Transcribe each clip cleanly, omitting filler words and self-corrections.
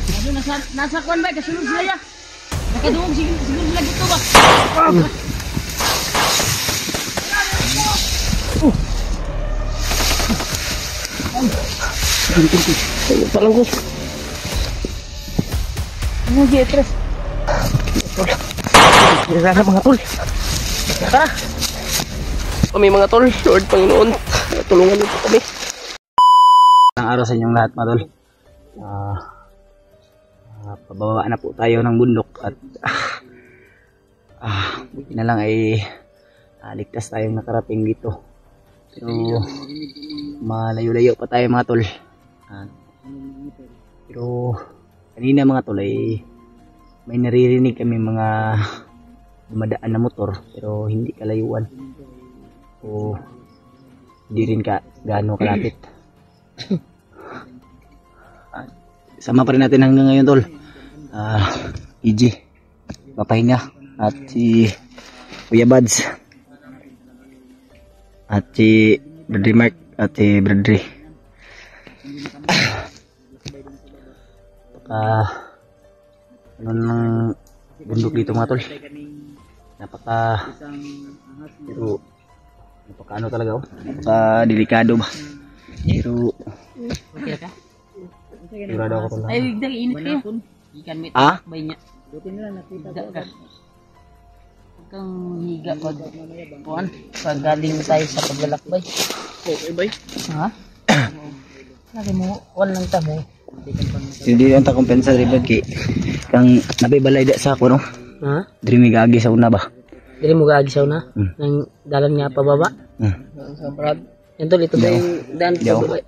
Ano, nasa kwan ba? Kasunod sila ya. Nakadungog siguro sila dito ba? Ayun pa lang ko. Ano G3? Tara mga tol. Tara. Kami mga tol, Lord Panginoon, tulungan niyo po kami. Ang araw sa inyong lahat mga tol. Pababa na po tayo ng bundok at buti na lang ay ligtas tayong nakarating dito. Pero malayo-layo pa tayo mga tol. Pero kanina mga tol ay may naririnig kami mga dumadaan na motor pero hindi kalayuan. O hindi rin gaano kalapit. Sama pa rin natin hanggang ngayon tol. EG papahinga at si Kuya Bads at si Bradley Mark at si Bradley. Ano nang bundok dito mga tol, pero ano talaga napaka delikado ba, pero sigurado ako tol. Ay, wigda init kayo. Ikan mit bay niya. Buti nila nakita ka. Kang higa pag kuan, pag galing tayo sa paglalakbay. Okay bay. Ha? Lagi mo kuan lang ta mo. Hindi lang ta kompensa rin kay kang nabibalay da sa ako no. Ha? Diri mi gaagi sa una ba? Dili mo gaagi sa una nang dalan nga pababa. Sa Brad. Yan tol, ito ba yung daan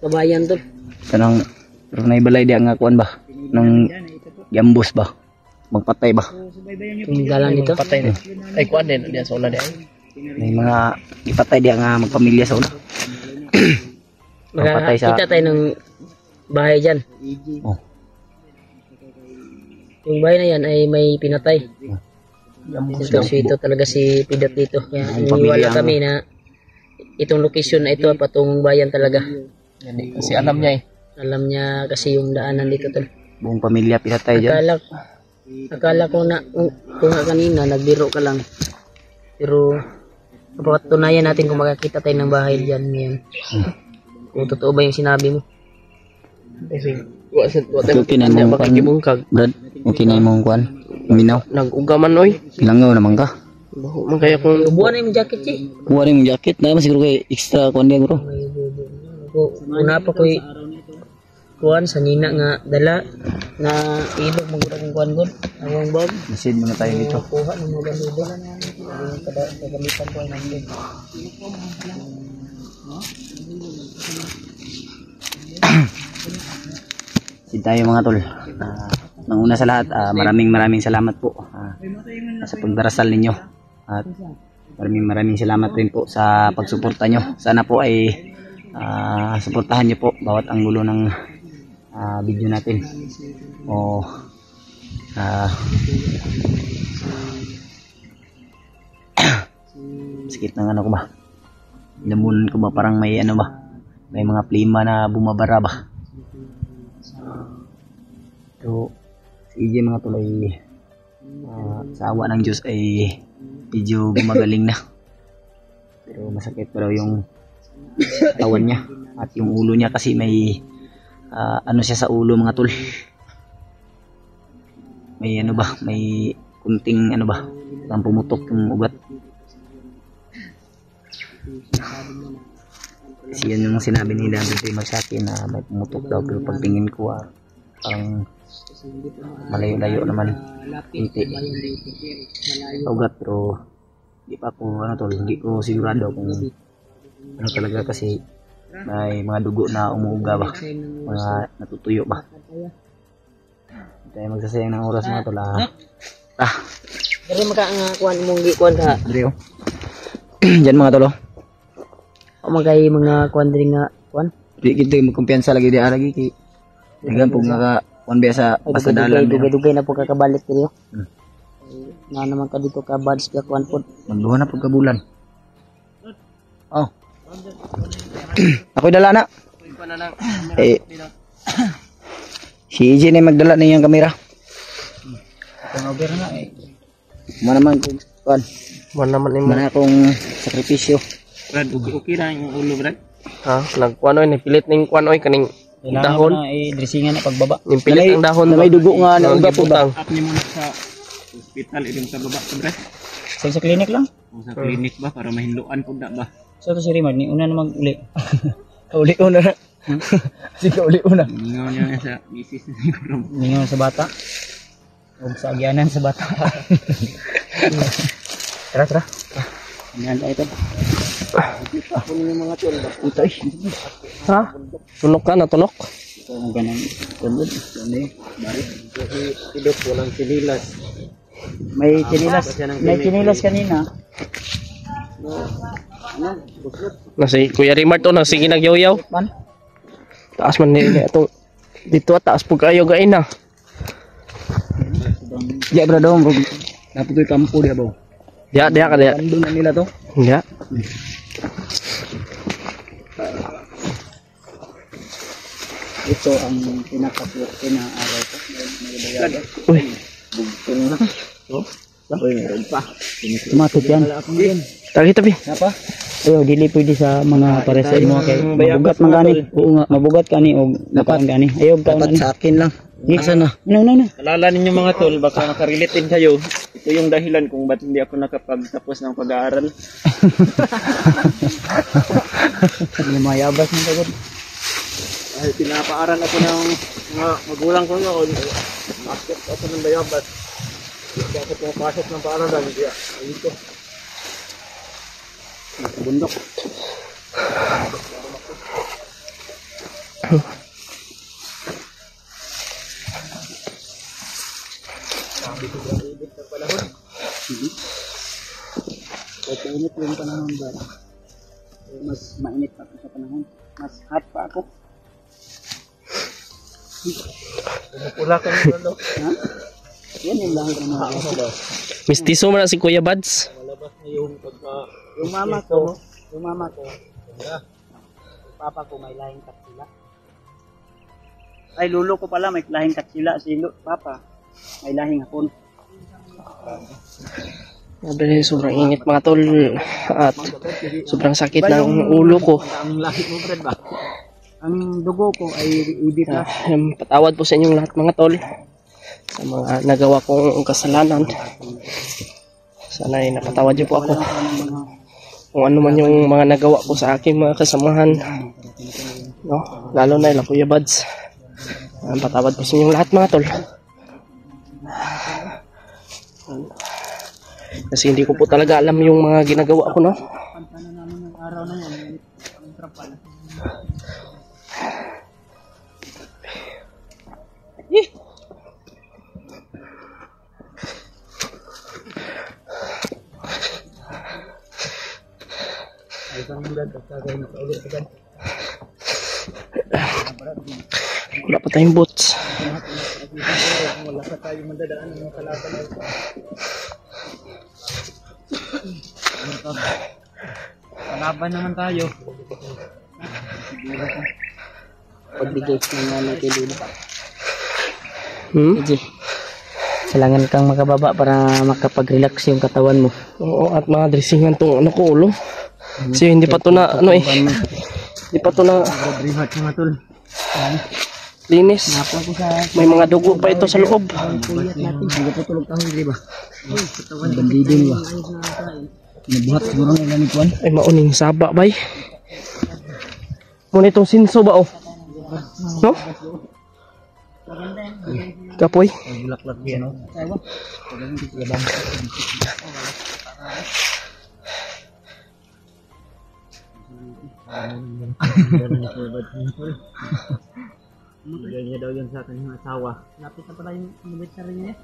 pabayan tol? Kanang pero naibalay di nga kuan ba? Nang gambos ba? Magpatay ba? Yung dalan dito? Patay na. Ay kuan din diyan sa una di. May mga ipatay di nga magpamilya sa una. Magpatay sa Kita tayo ng bahay dyan. Oh. Yung bahay na yan ay may pinatay. Ito talaga si Pidot dito. Kaya iniwala kami na itong location na ito patungong bayan talaga. Kasi alam niya Alam niya kasi yung daanan dito tol. buong pamilya pinatay diyan. Akala ko na kung kanina nagbiro ka lang. Pero napatunayan natin kung makakita tayo ng bahay dyan ngayon. Kung totoo ba yung sinabi mo. Kasi wala Okay na mo makikibungkag. Brad, okay na mo kuan. Minaw. Nag-ugaman oy. Langaw naman ka. Baho man kaya kung Buwan na yung jacket eh. Kuha rin yung jacket na siguro kay extra kuan dia bro. Una pa ko'y kuhan sa nina nga dala na ilog magurang kong kuhan gud awang bag Masid muna tayo dito. kuha ng mga bandudo kagamitan ko ay nandun Sid tayo mga tol. Nang una sa lahat, maraming salamat po sa pagdarasal ninyo. At maraming salamat rin po sa pagsuporta nyo. Sana po ay suportahan nyo po bawat anggulo ng video natin. O sakit ng ano ko ba? Namunan ko ba parang may ano ba? May mga plima na bumabara ba? So, si EJ mga tulay sa awa ng Diyos ay medyo gumagaling na. Pero masakit pa daw yung katawan niya at yung ulo niya kasi may ano siya sa ulo mga tol. May ano ba? May kunting ano ba? Parang pumutok yung ugat. Kasi yun yung sinabi ni Dante Mag sa akin na may pumutok daw pero pagtingin ko parang malayo-layo naman. Hindi. Ugat pero hindi pa ako ano tol, hindi ko sigurado kung ano talaga kasi may mga dugo na umuuga ba, mga natutuyo ba. Hindi tayo magsasayang ng oras mga tol. Pero makakuhan mong gikuhan ka Drio. Diyan mga tol. o magay mga kuhan din nga kuhan Di kita magkumpiyansa lagi di lagi kay digan pug nga kuan biasa basta dalan dugay na po kakabalik dito. Na naman ka dito ka buds ka kuhan po. magduha na pug ka bulan. Oh. Ako'y dala na. Si EJ na yung magdala na yung kamera. Itong over na eh. Manaman kung kuan. Mana akong sakripisyo. Brad, okay ra yung ulo, Brad. Ha, nagkuan oy, nipilit ning kuan oy kaning dahon. Na i-dressingan na pagbaba. Nipilit ang dahon. Na may dugo nga na uga po ba? Up ni muna sa hospital idong sa baba, Brad. Sa klinik lang? Sa klinik ba para mahinluan pud na ba? So to si Rimad, ni una namang uli. Kauli una na. Si kauli una. Ningaw niya sa misis na siguro. Ningaw sa bata. Huwag sa agyanan sa bata. Tara. Ayan tayo ito. Ako yung mga tol. Ito eh. Ha? Tunok ka na, tunok? Ito ang ganang tunod. Ano eh. Bari. Pilot, walang sinilas. May sinilas kanina. Na si Kuya Rimar to, sige nagyaw-yaw. Man? Taas man nila itong dito at taas po kayo gain na. Ya bro dong, bro. Dapat ko kampo dia bro. Dia ka dia. Kandun na nila to. Ya. Ito ang pinakaswerte na araw ko. Uy. Bugtong na. Uy, meron pa. Tumatot yan. Tabi. Apa? Ayo, dili pwede sa mga para sa imo kay mabugat man gani. Oo nga, mabugat kani o dapat gani. Ayo, dapat sa akin lang. Asa na? No. Alala ninyo mga tol, baka nakarelate din kayo. Ito yung dahilan kung ba't hindi ako nakapagtapos ng pag-aaral. Hindi mayabas ng tagod. Ay, pinapaaral ako ng mga magulang ko noon. Bakit ako ng bayabas? Hindi ako pumapasok ng paaralan. Dito. Bundok. Ito init yung panahon ba? Mas mainit pa sa panahon. Mas hot pa ako. Pumupula ka nyo lalo. Ha? Yan yung lang ng mga ako. Mistiso mo na si Kuya Bads. Malabas na yung pagka... Yung mama ko, yung papa ko may lahing katsila. Ay, lulo ko pala may lahing katsila. Si papa may lahing hapon. Sabi, sobrang init mga tol. At sobrang sakit ng ulo ko. Ang lahing mo, Fred ba? Ang dugo ko ay ibit na. Patawad po sa inyong lahat mga tol. Sa mga nagawa kong kasalanan. Sana ay napatawad niyo po ako. Kung ano man yung mga nagawa ko sa aking mga kasamahan. No? Lalo na ila Kuya Bads. Patawad po sa inyong lahat mga tol. Kasi hindi ko po talaga alam yung mga ginagawa ko, no? Wala pa tayong boots. Wala pa tayong mandadaan ng kalaban na ito. Kalaban naman tayo. Pagbigay ko nga na kay Lula. Kailangan kang makababa para makapag-relax yung katawan mo. Oo, at mga dressingan tong ano ko ulo. Kasi hindi pa to na ano eh. Hindi pa to na Rehat mga tol. linis. May mga dugo pa ito sa loob. Hindi pa tulog tayo, di ba? Bandidin ba? Nabuhat siguro nila ni Juan. Ay mauning saba bay. Muna itong sinso ba oh. No? Kapoy. Bulak-lak yan, no? Bigyan niya daw yan sa kanyang asawa. Lapit na pala yung anniversary niya.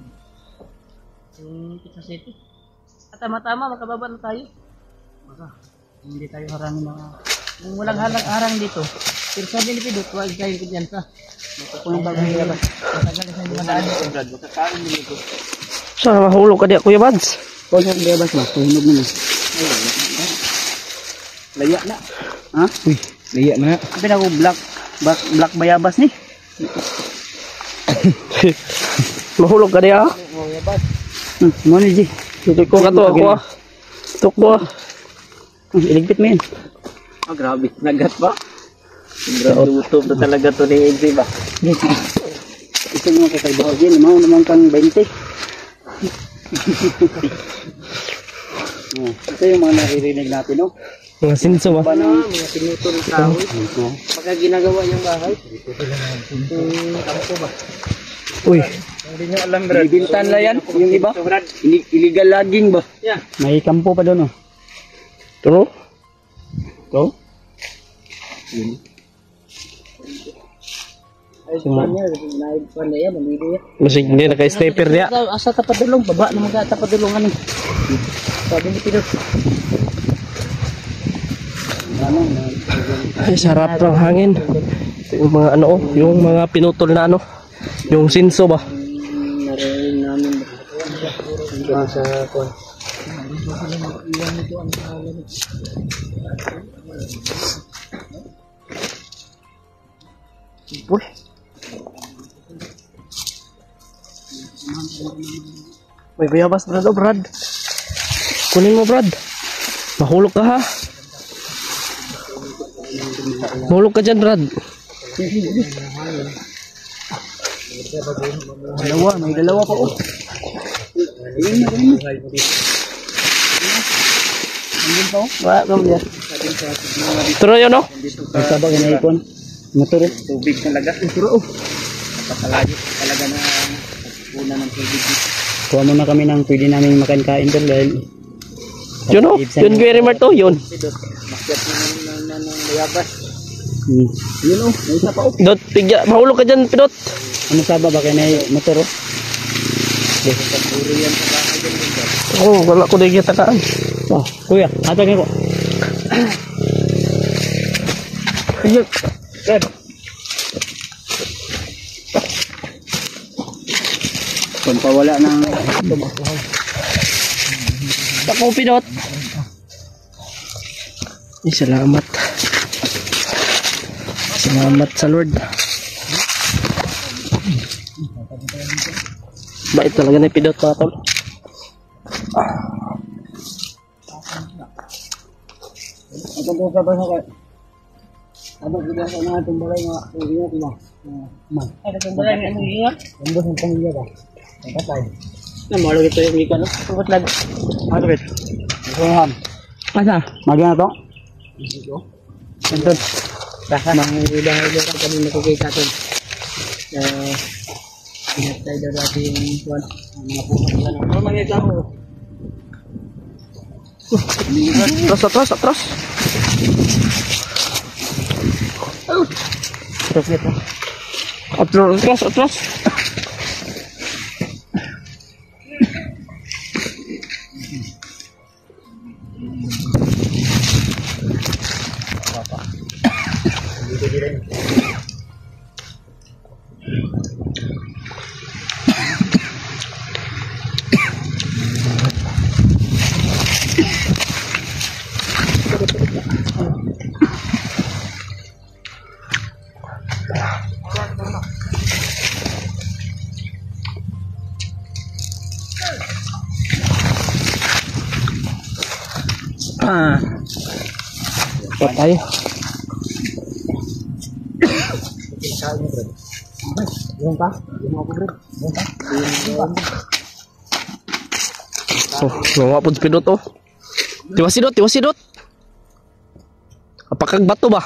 Yung Pizza City. At tama-tama, makababa na tayo. Baka, hindi tayo harangin mga... Kung walang harang dito. Pero sabi ni Pidot, huwag tayong kumpiyansa. Kung yung bagay nila ba? Matagal na sa hindi madaan dito. Saan mahulog ka diya Kuya Bads? Kung yung bagay ba? Tuhinog mo na. Laya na. Ha? Uy, laya na. Sabi na ko black bayabas ni. Mahulog ka niya. Mana Ji? Hindi ko kato ako ah. Tuk ko ah. Iligpit mo yan. Ah, grabe. Nagat ba? Grabe utop na talaga to ni AJ ba? Ito mga kakaibahin. Mau naman kang 20. Ito yung mga naririnig natin, no? Mga sinso ba? Mga pinutol ng kahoy. Pagka ginagawa niyang bahay. Kampo ba? Uy. Hindi niyo alam, Brad. Bintan na yan, yung iba. Illegal logging ba? Yeah. May kampo pa doon, oh. Turo? Ito? Ay, sa kanya. Naib pa na yan. Maligo yan. Masig hindi naka-sniper niya. Asa tapadulong. Baba na mga tapadulungan eh. Sabi ni Pinot. Ay, sarap ng hangin. Yung mga ano, yung mga pinutol na ano. Yung sinso ba? Narinig namin. Dito sa kon. Uy. May bayabas, Brad. Oh, Brad. Kunin mo, Brad. Mahulog ka ha. Mahulog ka dyan, Brad. May dalawa pa, oh. Turo yun, no? May sabag na ikon. Motor, oh. Tubig talaga. Turo, oh. Napakalayo talaga na una ng tubig dito. Kuha muna kami ng pwede namin makain-kain doon dahil Yun, no? Yun, Gary Marto, yun. Makyat ng bayabas. Yun, oh. May isa pa, oh. Dot, pigya. Mahulog ka dyan, Pinot. Ano saba ba kaya na motor, oh? Puro yan sa bahay dyan. Oh, wala ko na kitakaan. Oh, kuya, hatag ko. Ayun. Brad. Pampawala ng Tako, Pinot. Ay, salamat. Salamat sa Lord. Bait talaga na yung Pinot, mga tol. Ito po sa basa ko. Abang kita sa mga tumbalay nga uliyo ko ba? Man. Ay, natumbalay ng anong iyan? Ang boss ng pamilya ba? Patay. Namalo ito yung mika, no? Tungkot lang. Ano bit? Ham. Asa? Magyan na to? Ito. Baka mga bahay dyan kami nakikita ito. Pinatay daw dati yung kuwan. Mga puso nila. Ano mangyayari mo? Atras. Terus gitu. Atras. Patay. Yung pa? Yung mga kubrid? Oh, nangapod Pinot, oh. Tiwasidot. Apakag bato ba?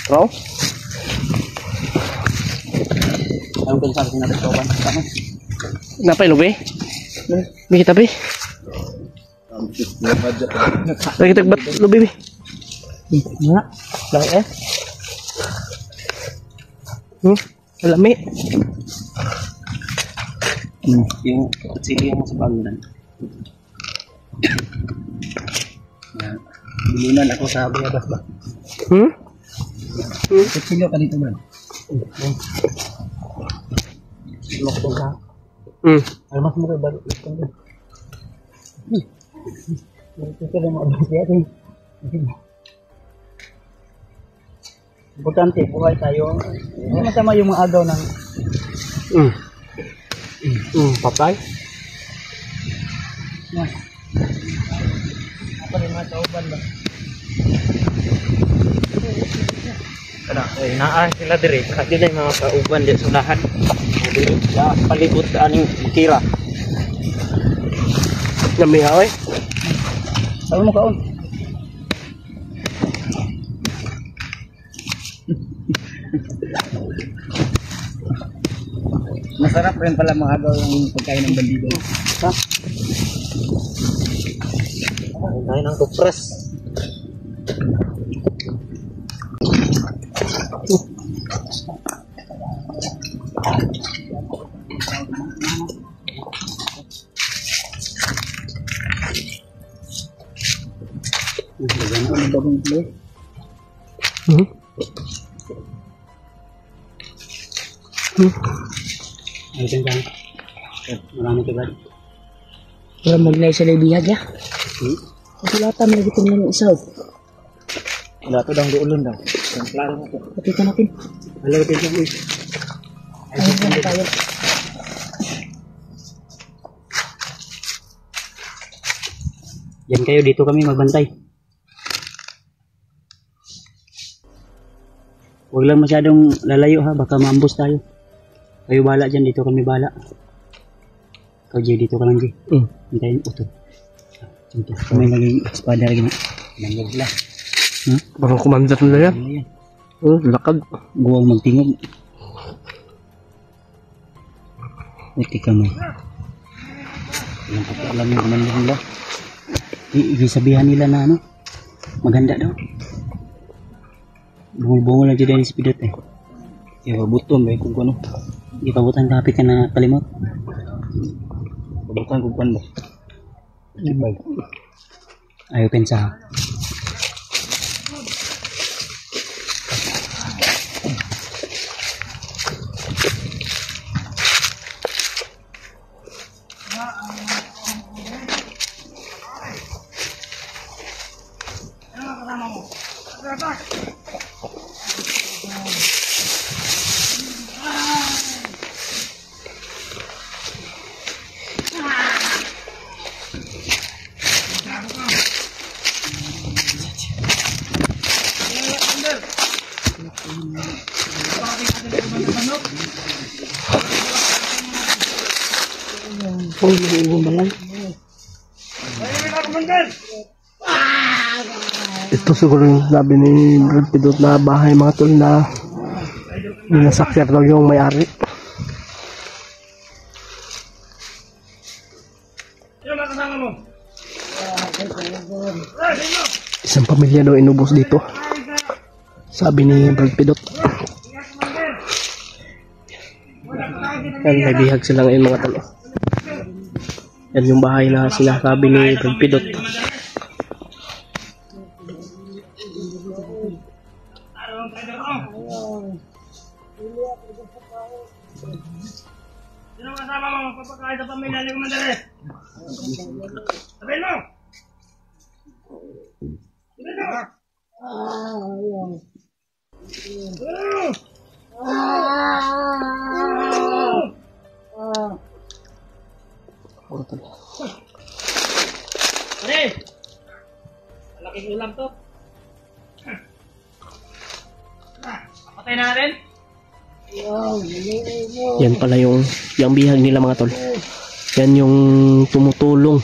Raw? Anong pinsabi natin sa uban? Napay lubi? Bi kita bi. Lagi tagbat lubi bi. Nga? Laki eh? Alami. Yung kutsili yung sa bagulan. Bilunan ako sa bayabas ba? Kutsilyo ka dito ba? Lok ko ka. Almas mo kayo balik. Ito ka lang maabas natin. Importante, buhay tayo. Hindi masama yung mga agaw ng Patay. apa rin mga kauban ba? Naa sila dire. Dili na mga kauban di sa lahat. Dili sa palibot aning kira. Nami oy. Sabi mo kaon. Masarap rin pala mga agaw yung pagkain ng bandido. Ha? Ay nang kupres. Ay, kan. Marami ka ba? Wala magnay sa libihag ya. Kasi lata may nagitin lang isaw. Wala to daw duulon daw. Ang klaro na to. Pakita natin. Wala ka dito. Ayun na tayo. Yan kayo, dito kami magbantay. Huwag lang masyadong lalayo ha, baka maambos tayo. Kayo bala dyan, dito kami bala. Ikaw Jay, dito ka lang Jay. Hintayin, ito. Ito, kami laging espada lagi na. Nangog lang. Parang kumandar na yan. Ano yan? Lakad. Guwang magtingog. Buti ka mo. Yan pa alam yung kumandar nila. Isabihan nila na ano, maganda daw. Bungol-bungol na dyan yung speedot eh. Kaya pabuton ba kung ano. Hindi pabutan kapit ka na kalimot. Pabutan kung ano ba. Ayaw pensa. Ito siguro yung sabi ni Brad Pidot na bahay mga tol na nasakyan daw yung may-ari. Isang pamilya daw inubos dito. Sabi ni Brad Pidot. Yan, may bihag sila ngayon mga tol. Yan yung bahay na sinasabi ni Brad Pidot. Sino kasama mo? Magpapakain sa pamilya ni Kumandare. Sabihin mo! Sabihin mo! Pare! Malaking ulam to. Patay na natin? Yan pala yung bihag nila mga tol. Yan yung tumutulong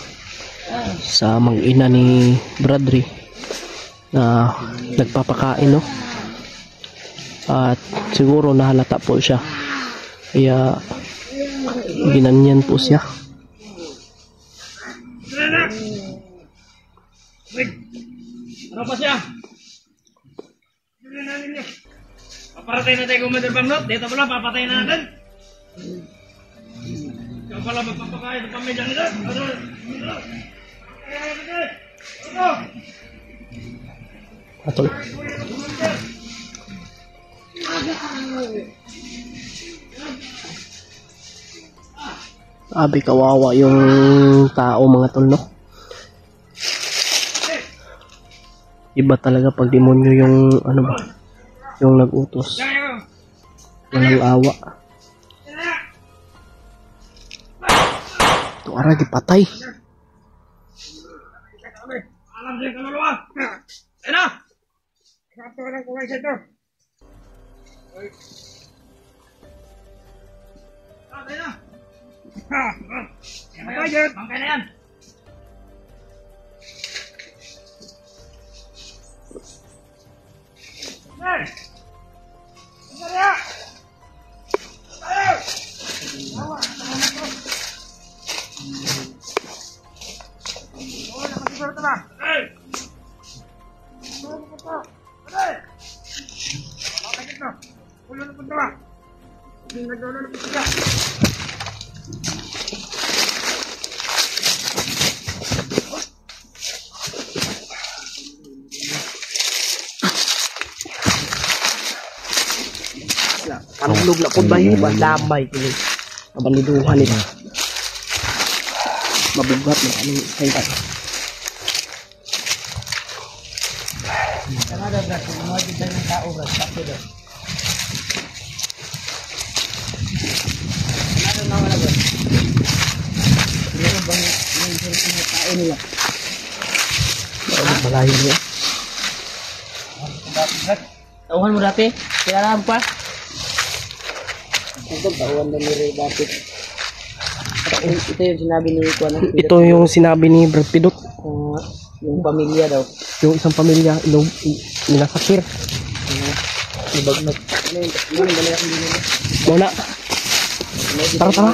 sa mag-ina ni Bradley na nagpapakain, no? At siguro nahalata po siya. Kaya ginanyan po siya. Ano pa siya? Papatay na tayo Commander Bamnot. Dito pala, papatay na natin. Ikaw pala magpapakain sa pamilya nila. Ano? Atol. Abi kawawa yung tao mga tol, no? Iba talaga pag demonyo yung ano ba, yung nag-utos. Walang awa. Ito ara, gipatay. Alam sa'yo kaluluwa. Ayun na. Sakto ka lang kumain sa ito. Ayun na. Bangkay na yan. Hey! Sandali! Ayaw! Awa! Oh, nakasiguro ito ba? Hey! Hey! Makakit na! Ulo na punta ba? Hindi nagdolo na punta ka. Panulog na po ba yun? Damay ko yun. Mabaliduhan nila. Mabugat na anong style. Malayo niya. Tauhan mo dati? Kaya alam pa? Ito, tauhan na ni Ray dati. Ito yung sinabi ni Kuan. Ito yung sinabi ni Brad Pidot. Yung pamilya daw. Yung isang pamilya, ninasakir. Ibagnot. Muna. Tara, tara.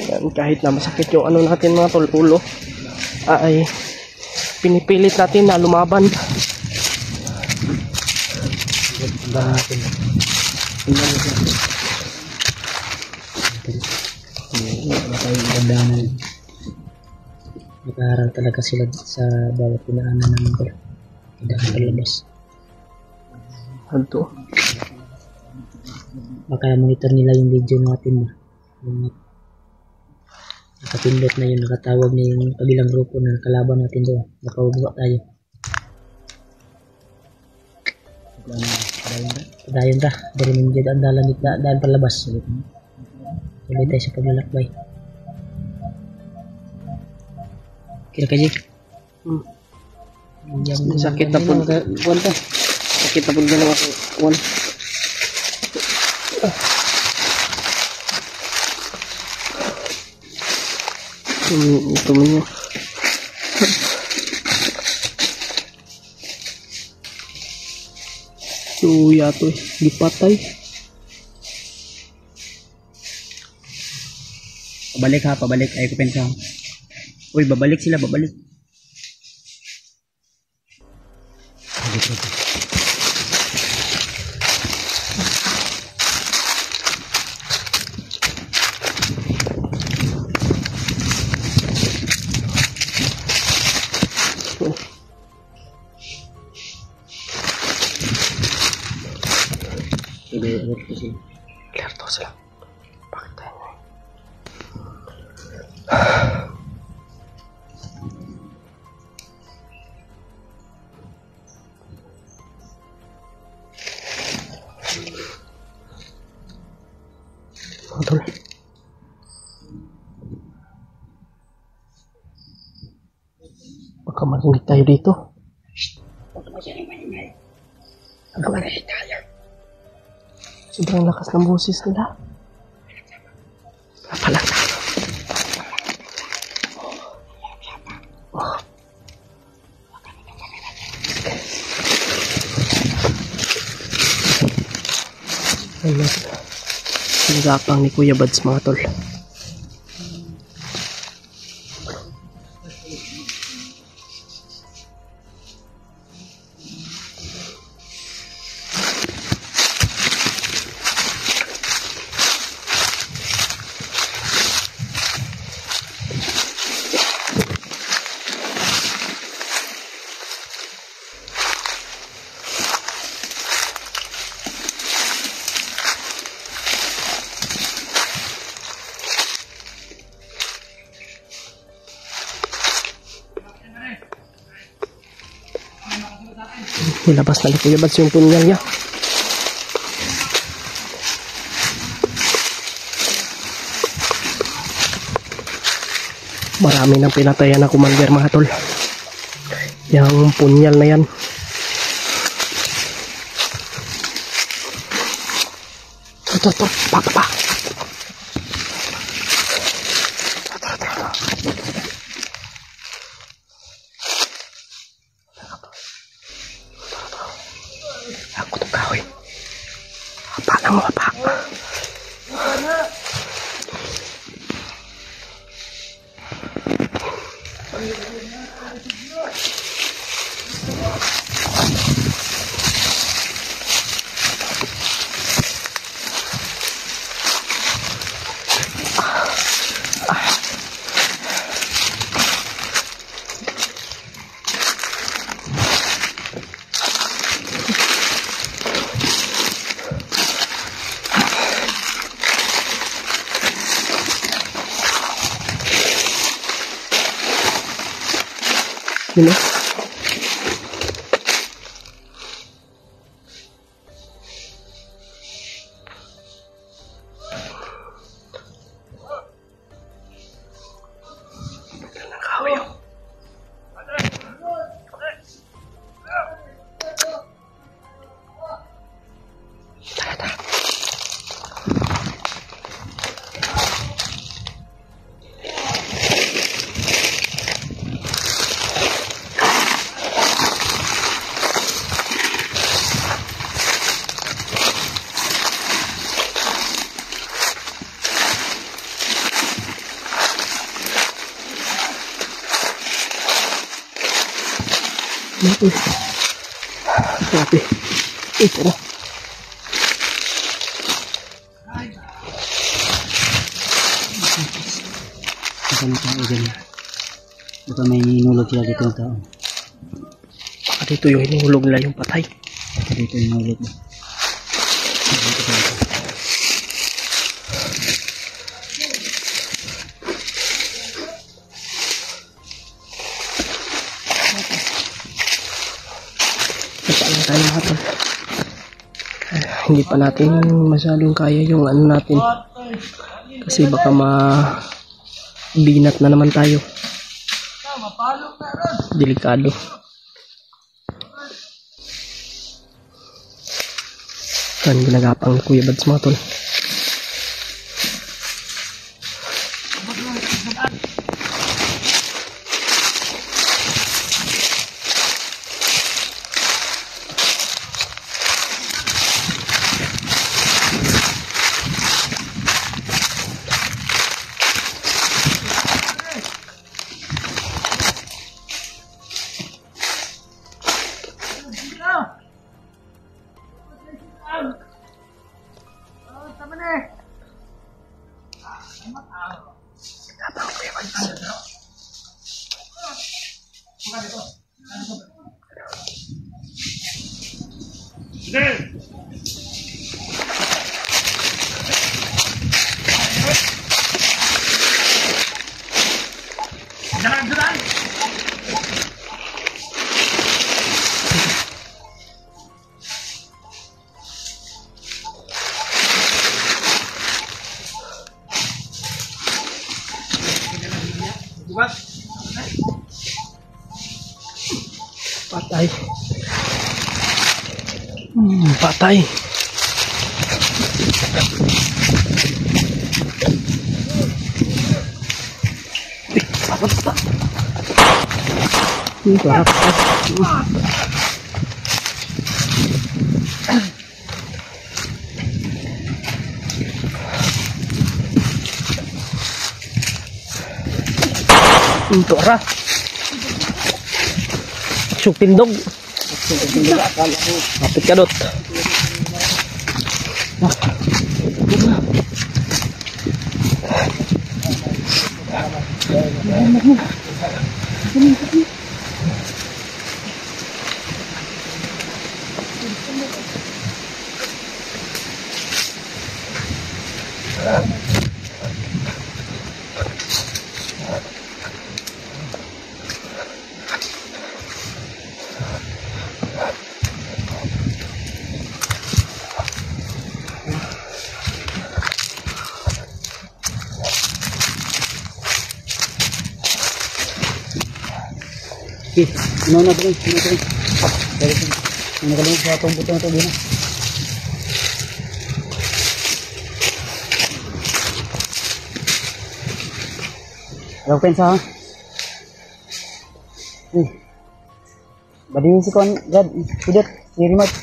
Yan, kahit na masakit yung ano natin mga tol, ulo, ay pinipilit natin na lumaban. Nag-aaral talaga sila sa bawat pinaanan namin ko. Hindi ka palabas. Ano? Baka monitor nila yung video natin. Nakapindot na yun, nakatawag na yung kabilang grupo na kalaban natin doon. Nakaubuka tayo. Padayon ta. Dari minjad ang dalan dito dahil palabas. Tuloy tayo sa paglalakbay. Kira ka, Jay? Sakit na po. Sakit na po dyan ako. Ito mo niya. Suya to eh. Gipatay. Pabalik ha, pabalik. Ay ko pensa. Uy, babalik sila, babalik. Alerto sila. Bakit tayo? Tol. Baka marinig tayo dito. Sobrang lakas ng boses nila. Papalag tayo. Ayun. Sinagapang ni Kuya Bads mga tol. Nilabas na ni Kuya Bads yung punyal niya. Marami nang pinatayan na commander mga tol. Yung punyal na yan. Ito, pa. Ako itong kahoy. Apa lang mo, apa. You know? Grabe. Ito na. Baka may tao dyan. Baka may hinulog sila dito ng tao. Baka dito yung hinulog nila yung patay. Baka dito yung hinulog. Tayo mga tol. Hindi pa natin masyadong kaya yung ano natin kasi baka binat na naman tayo. Delikado. Yan ginagapang ni Kuya Bads mga tol. Patay. Patay. Apa? Ini berapa? Untuk ra. Tindog. Kapit ka dot. Okay, ano na bro? Ano kalungkot sa atong butong ito din. Hello, pensa ha? Badihin si Kon, Gad, Sidot, si Remote.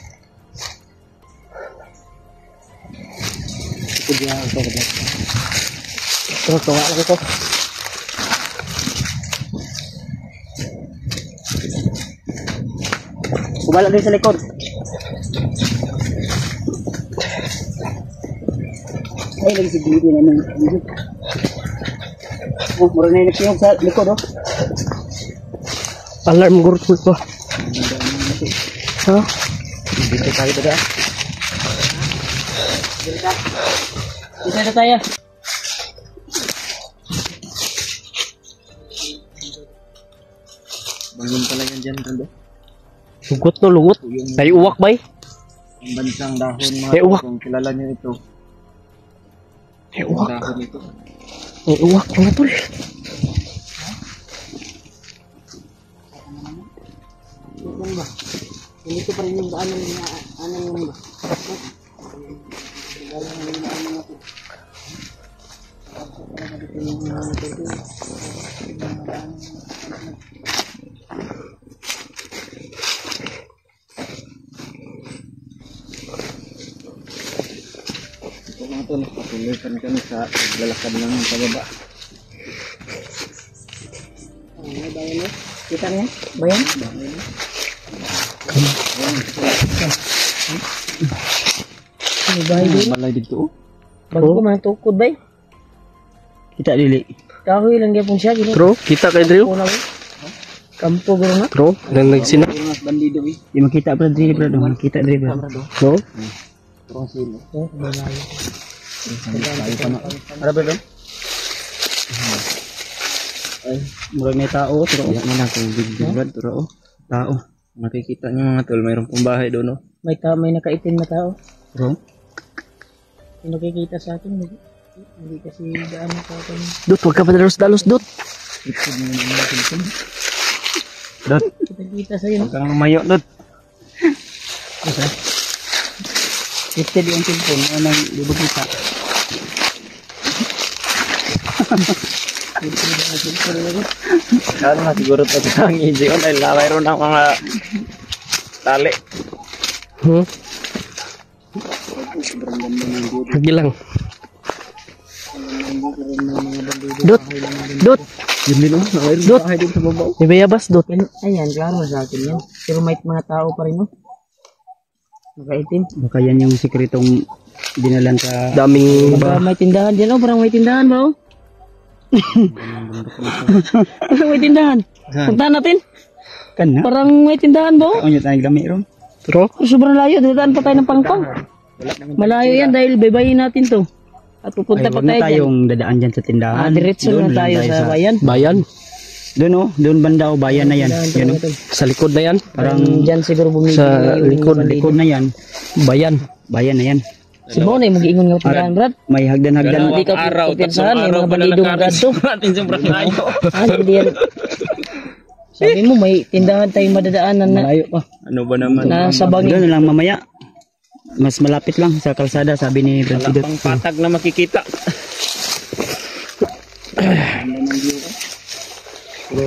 Ito dia, ito. Terus, tawa lagi ko. Kumala din sa likod. Ay, lagi si Didi naman. Oh, mura na yung nagsiyog sa likod, oh. Alarm gurtul ko. Ha? Dito tayo ba? Isa na tayo. Bangun pala yan dyan, Kando. Lugot no, lugot. May uwak bay. Ang bansang dahon, May mga uwak. kung kilala nyo ito. May uwak. Dahon ito. May uwak mga tol. Ganito pa rin yung ano yung ba? Ito mga tol, patuloy kami sa lalakad ng pababa. May bayan mo? Kita niya? Bayan? May bayan din. Balay dito. Bago man tukod bay. Kita dili. Kahoy lang gyapon siya gino. Tro, kita kay Drew. Una bay. Kampo guro na. Tro, nang nagsina. Mas bandido eh. Di makita pa dili bro, makita dili bro. No? Turong silo. Oh, balayo. Tayo pa na. Ara bro. Ay, murag may tao, turo. Yan na lang kung big brad, turo. Tao. Makikita niyo mga tol, mayroong pang bahay doon, no. May nakaitim na tao. Turo. Yung nakikita sa atin, hindi kasi gaano sa atin. Dut, wag ka pa dalos-dalos, Dut. Dot, Kita sa'yo. huwag kang lumayo, Dot. Gifted yung cellphone. Anong di ba kita? Ano nga siguro ito ang easy on ay mayroon ng mga tali. Lagi lang. Dut, Dut. Yun din naman, mayroon Dot. bahay din sa baba. May bayabas, Dut. Ayan, klaro sa atin yan. Pero may mga tao pa rin, no? Nakaitim. Baka yan yung sikretong dinalan sa... Daming Baka ba. may tindahan dyan, oh. Parang may tindahan ba, oh? Parang may tindahan. Puntahan natin. Kan na? Parang may tindahan ba, oh? Kaon yun tayong lami ron. Tro, Sobrang layo. Dadaan pa tayo ng pangpang. Malayo yan dahil baybayin natin to. At pupunta pa Huwag na tayo dyan. tayong dadaan dyan sa tindahan. Diretso Doon na lang tayo sa bayan. bayan. Doon oh, doon banda o bayan na yan. Yan oh. Sa likod na yan. Parang Diyan siguro bumili Sa yung likod, bandido. likod na yan. Bayan. Bayan na yan. Si Bonay, mag-iingon nga tindahan, Brad. May hagdan-hagdan. Hindi ka pupinsahan, may mga bandido mga to. natin sobrang layo. Hindi yan. Sabi mo, may tindahan tayong madadaanan na Malayo pa. Ano ba naman? nasa bangin. Doon na lang mamaya. Mas malapit lang sa kalsada, sabi ni Brad Pidot. Pang patag na makikita. Pero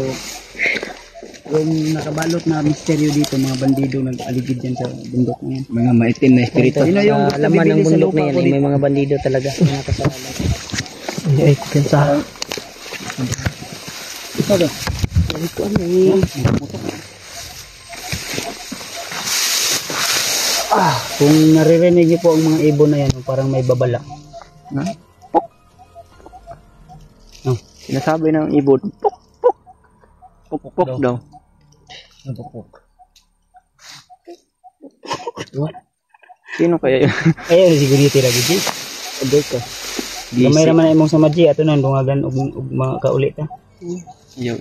yung nakabalot na misteryo dito, mga bandido nag-aligid dyan sa bundok na yan. Mga maitim na espiritu. Sa Sino yung laman ng bibili sa bundok lupa na yan, ko may mga bandido talaga. Mga kasalanan. Ay, pensa. Ito daw. Sabi ko, ano eh. Kung naririnig niyo po ang mga ibon na yan, parang may babala. Na? Pok. No, sinasabi ng ibon. Pok, pok. Pok, pok daw. Pok, pok. Sino kaya yun? Ay, siguro dito lagi, G. Abay ka. Gamay naman na imong sa G, ato na, dungagan og mga kaulit ha. Ayaw.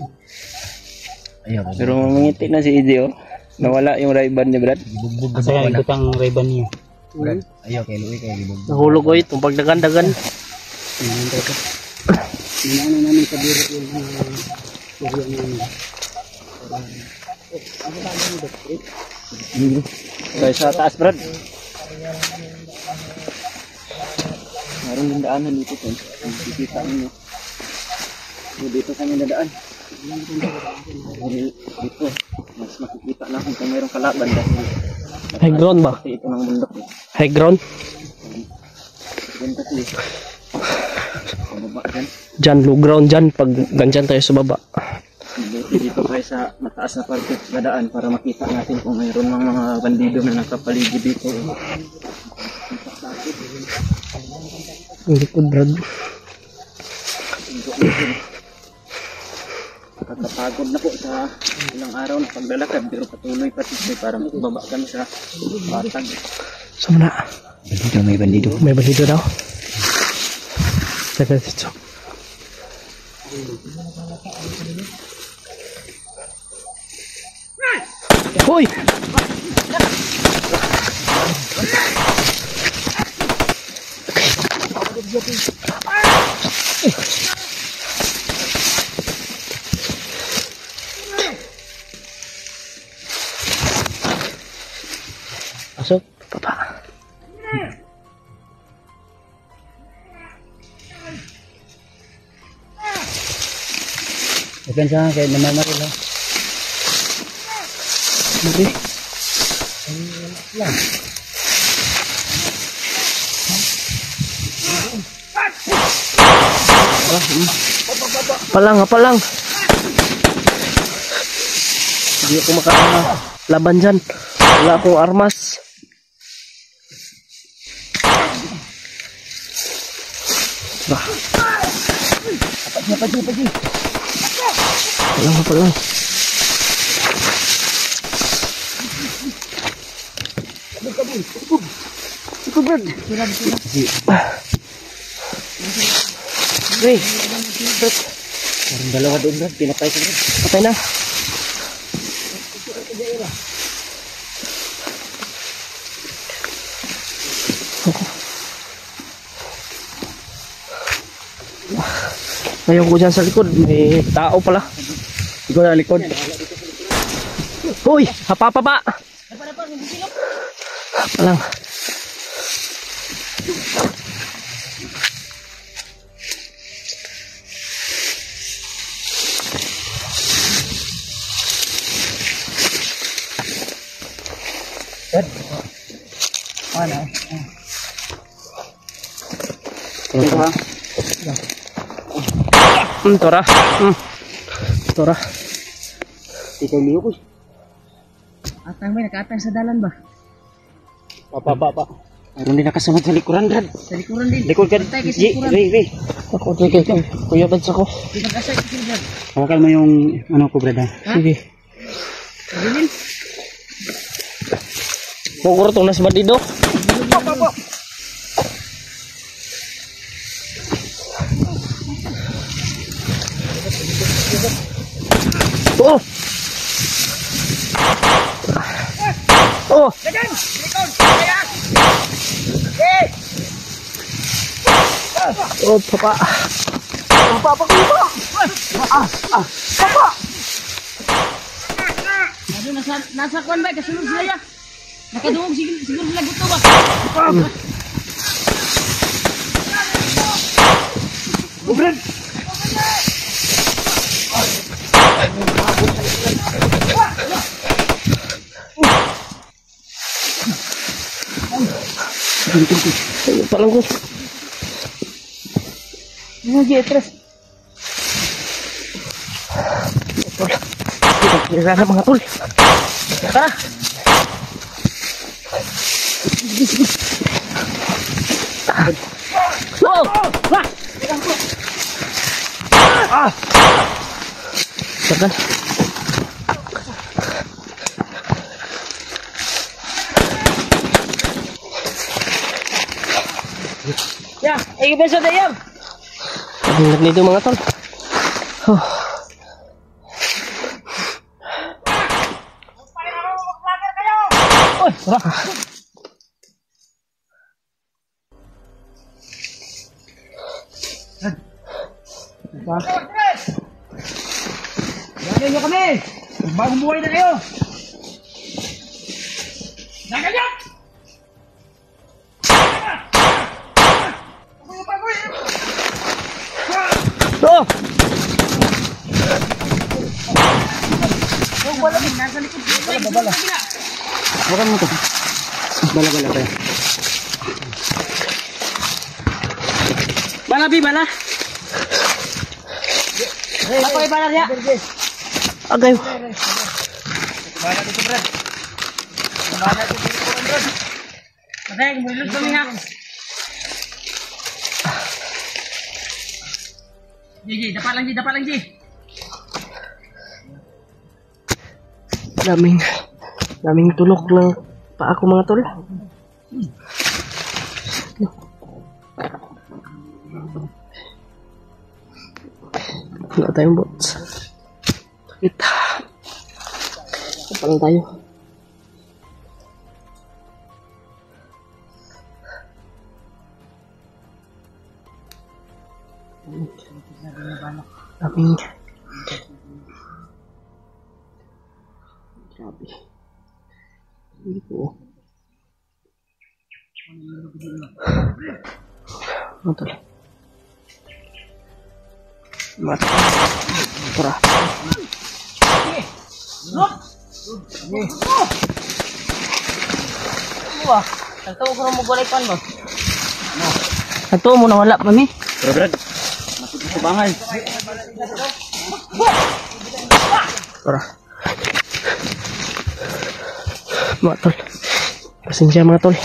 Pero mangiti na si Izzy, oh. Nawala yung Ray-Ban niya, Brad. Asa ka ikot ang Ray-Ban niya. Ayaw, kay Louie, kay Libog. Nahulog ko itong pagdagan-dagan. Hinahintay ko. Ano namin kabiro yung area namin. Guys, sa taas, Brad. Meron yung daanan dito, Tol. Nakikita ninyo. Dito kami nadaan. Dito, mas makikita natin kung mayroong kalaban dahil High ground ba? kasi ito ng bundok. High ground? Diyan kasi. Pababa dyan. Dyan, low ground dyan. Pag ganyan tayo sa baba. Dito tayo sa mataas na parte dadaan para makita natin kung mayroon ng mga bandido na nakapaligid dito. Ang likod, Brad. Nakakapagod na po sa ilang araw na paglalakad pero patuloy pa para makababa kami sa patag. Saan na? Bandido, may bandido. May bandido daw. Teka dito. Hoy! Pasok. Papa. Depensa kayo namamaril ha. Mari. Palang, palang. Hindi ako makalaban dyan. Wala akong armas. Bah. Palang, palang. Hey, Parang dalawa doon, Brad. Pinatay ko, Brad. patay na. Ngayon ko dyan sa likod, may tao pala. Ikaw na likod. Hoy, hapa pa ba? Palang. Ano? Ito ha. Tora. Tora. Ikaw liyo ko. Atang may nakatang sa dalan ba? Pa. Mayroon din nakasamad sa likuran, Brad. Sa likuran din. Likod ka. Bantay kay sa likuran. Ray. Ako, sige. Kuya, bads ako. Di mag-asay kasi Brad. Hawakan mo yung ano ko, Brad ha. Sige. Bilin. Pukuro itong nasa bandido. Oh! Oh! Oh, papa. Papa ko ba? Papa. Ano nasa kwan ba kasunod sila ya? Nakadungog siguro sila gusto ba? Brad! Ayun pa lang ko. Hindi tres. Kira na mga tol. Tara. Wow! Sakan. Ya, igi beso de yam. Ang nito mga tol. Oh. Oy, tara. Yan nyo kami. Bagong buhay na kayo! Naganyan! Oh! Hawakan mo to. Bala. Bala, Bi, bala. Ako ay bala niya. Agay. Bala dito, Brad. Bala dito, Brad. Patay, mulog kami ha. Ji, dapat lang, Ji. Daming tulok ng paa ko mga tol. Wala tayong bots. Sakit. Kapal tayo. Daming. Grabe. Hindi po. Ano tol? Mata. Tara. Wah, tahu ko mo golay pan mo. Ato mo nawala pa mi. Pero Brad, masuk sa bahay. Tara. Mga tol. Pasensya mga tol.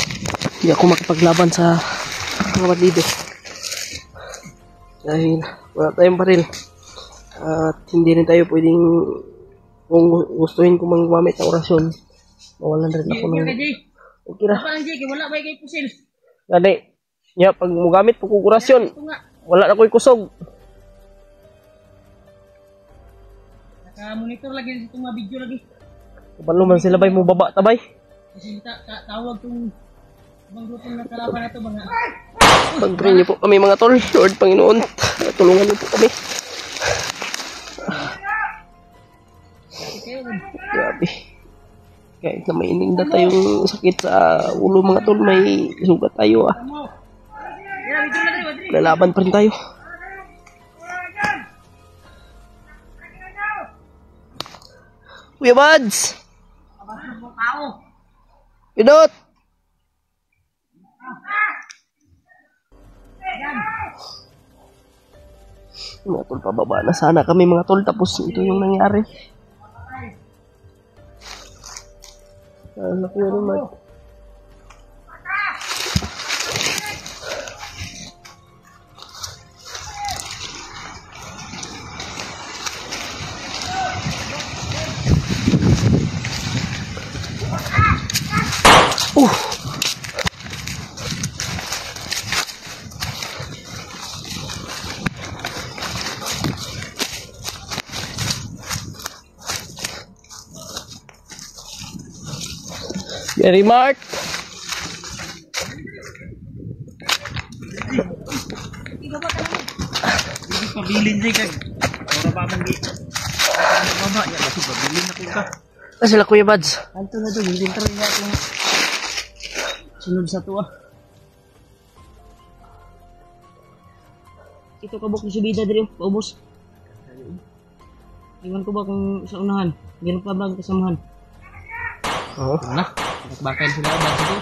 Hindi ako makapaglaban sa mga bandido. Dahil wala tayong baril. At hindi rin tayo pwedeng, kung gustuhin ko gumamit ng orasyon, mawalan rin ako ng... Okay na. Dapat lang, Ji, wala ba kay pusil? Gani. Ya, pag mugamit po kong orasyon, wala na ko'y kusog. Naka-monitor lagi sa mga video lagi. Kapalo man sila bay mo baba tabay. Kasi tawag tong ibang grupong na kalaban na to mga. Pag-pray niyo po kami mga tol. Lord Panginoon, tulungan niyo po kami. Grabe. Kahit na may ininda tayong sakit sa ulo mga tol, may sugat tayo ah. Lalaban pa rin tayo. Kuya Buds! Pidot! Mga tol, pababa na sana kami mga tol, tapos ito yung nangyari. Anak ko naman. Very Mark. Pabilin din kag. Ora pa man gi. Baba ya masuk pabilin na ko ka. Sila Kuya Buds. Anto na to, hindi tayo na itong sunod sa tuwa. Ito kabok ni subida diri, paubos. Iwan ko ba kung sa unahan? Meron pa ba ang kasamahan? Oo. Wala. Nakbakain sila ba dito?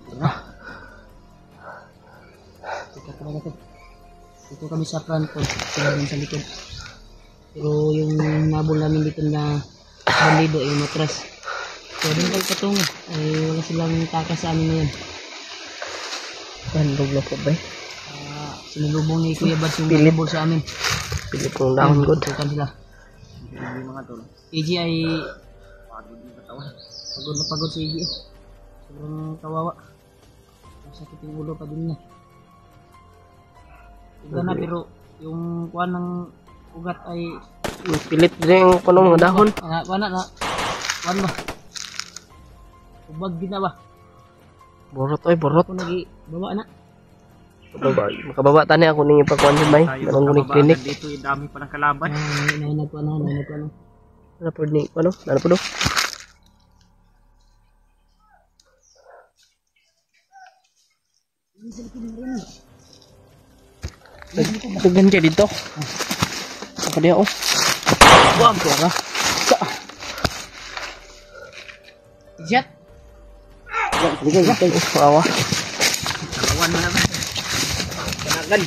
Wala. Tika talaga to. Ito kami sa front ko, sila din sa likod. Pero yung nabol namin dito na bandido ay matras. So din pag patungo ay wala silang takas sa amin ngayon. Bandog na po ba? Sinulubong ni Kuya Buds yung nabol sa amin. Pilip kong dahon good. Tukan sila. Mga tol. AG ay pagod na pagod si AG. Sobrang kawawa. Masakit yung ulo pa din niya. Iba na pero yung kuha ng ugat ay Pilit din yung punong mga dahon. kuha na kuha ba? Ubag din na ba? Borot ay borot. Ako nag-baba na. Makababa tani ako ning ipagkuan sa may. Anong kuning clinic. Dito yung dami pa ng kalaban. Nainag ko ano. Ano po ni ano? Ano po do? Tugan kayo dito. Apa dia oh? Wah, suara. Jet. Awa. Kalawan mo naman. Kanagan.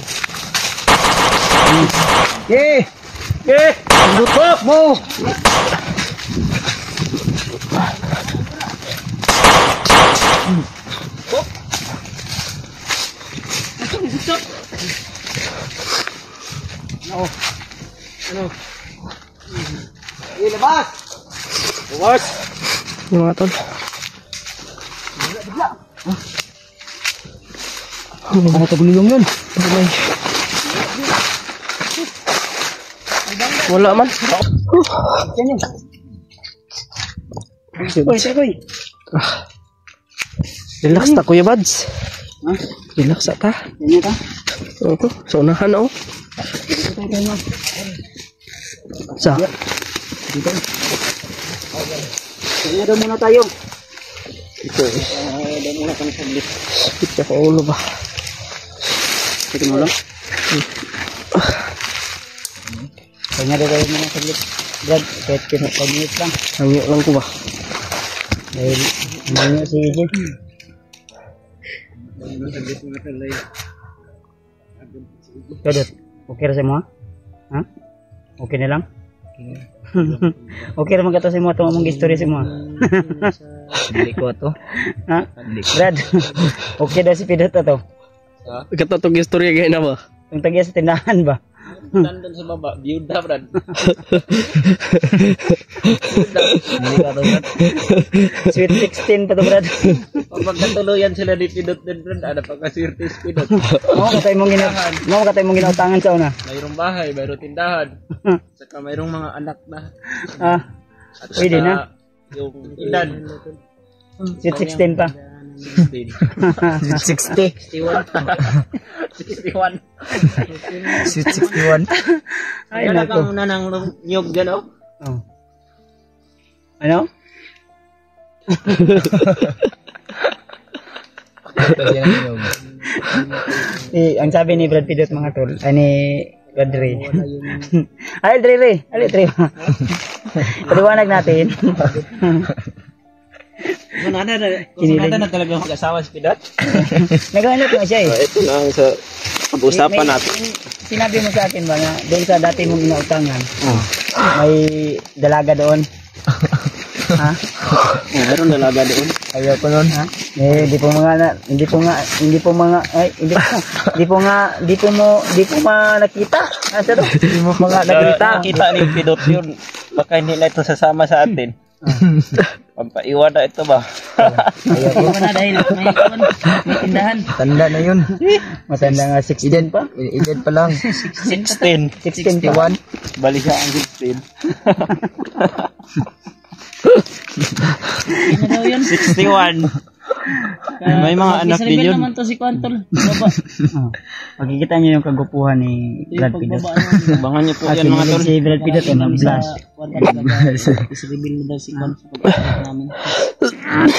Lutok mo. Ilabas! Bukas! Yung mga tol. Ano to bulong yun? Ay. Wala man. Oy, sakoy. Relax ta Kuya Bads. Ha? Relax ta. Ano ta? Oo, sa unahan oh. Sa. Kaya daw muna tayo. Ito. Daw muna kami saglit. Ito ko ulo ba. Sige mo lang. Kaya daw tayo muna saglit. Brad, kahit pinapag-minutes lang. Hangyo lang ko ba. Dahil ano si EJ. Kadot, okay ra sa mo? Ha? Okay na lang? Okay ra man kato sa mo itong among history sa mo. Hindi ko to. Ha? Brad, okay daw si Pidot to. Katatog istorya gaya na ba? Yung tagya sa tindahan ba? Nandun sa baba, byuda Brad. Hindi ka to, Brad. Sweet 16 pa to, Brad. Pag magkatuluyan sila ni Pidot din Brad, ada pa kasirte si Pidot. Mo katay mong ginautangan sa una. Mayroong bahay, mayroong tindahan. Saka mayroong mga anak na. Ah, At pwede saka na. Yung edad. Sweet 16 pa. 16. 60. 61. Sweet 61. Ay, Kaya nako. kang nanang nyog dyan oh. Oh. Ano? Ang sabi ni Brad Pidot mga tol, ni Brad Ray. Ay, Dre. Paliwanag natin. Kung nada na talaga mag-asawa si Pidot. Naghanap nga siya eh. Ito na sa pag-usapan natin. Sinabi mo sa akin ba na doon sa dati mong inautangan, may dalaga doon? Ha? Meron dalaga doon. Ayaw ko noon, ha? Eh, hindi po nakita. Asa to? Hindi mo mga nakita. Nakita ni Pidot yun. Baka hindi na ito sasama sa atin. Pampaiwan na ito ba? Ayaw ko na dahil may tindahan. Tanda na yun. Matanda nga 16 pa. Edad pa lang. 16. 16 pa. Bali siya ang 16. Ano daw yun? 61. May mga anak din yun. naman to si Quantol. Baba. Makikita niyo yung kagupuhan ni Brad Pidot. Abangan niyo po At yan mga tol. si Brad Pidot ay mag-blush. Is-reveal mo daw si Quan sa pag-relax namin.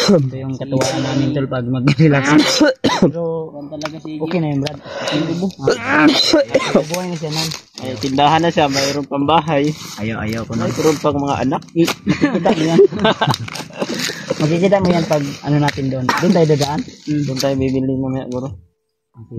Ito yung katuwaan namin tol pag mag-relax. Pero okay na yun Brad. Buhay na siya man. Ay, tindahan na siya. Mayroon pang bahay. Ayaw ko na. Mayroon pang mga anak. Makikita mo yan. Makikita mo yan pag ano natin doon. Doon tayo dadaan. Doon tayo bibili mamaya guro.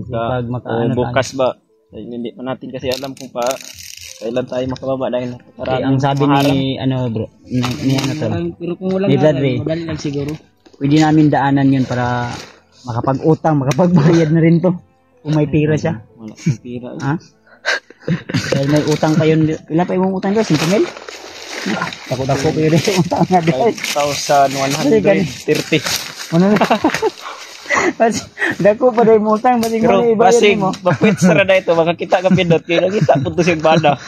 Pag makaano Bukas ba? Ay, hindi pa natin kasi alam kung kailan tayo makababa dahil ang sabi ni ano bro, ni ano to. Pero kung wala ni Brad Ray, madali lang siguro. Pwede namin daanan 'yun para makapag-utang, makapagbayad na rin to. Kung may pira siya. Wala akong pira. Ha? Dahil may utang pa yun. Ilan pa yung utang guys? 5,000? Takot-takot pa yun yung utang nga guys. 5,130. Ano na? Dako pa dahil mo utang. Basing Pero mo ibayad basig, mo. bapit sa rada ito, makakita ka Pidot, kaya nakita po ito siyang bada.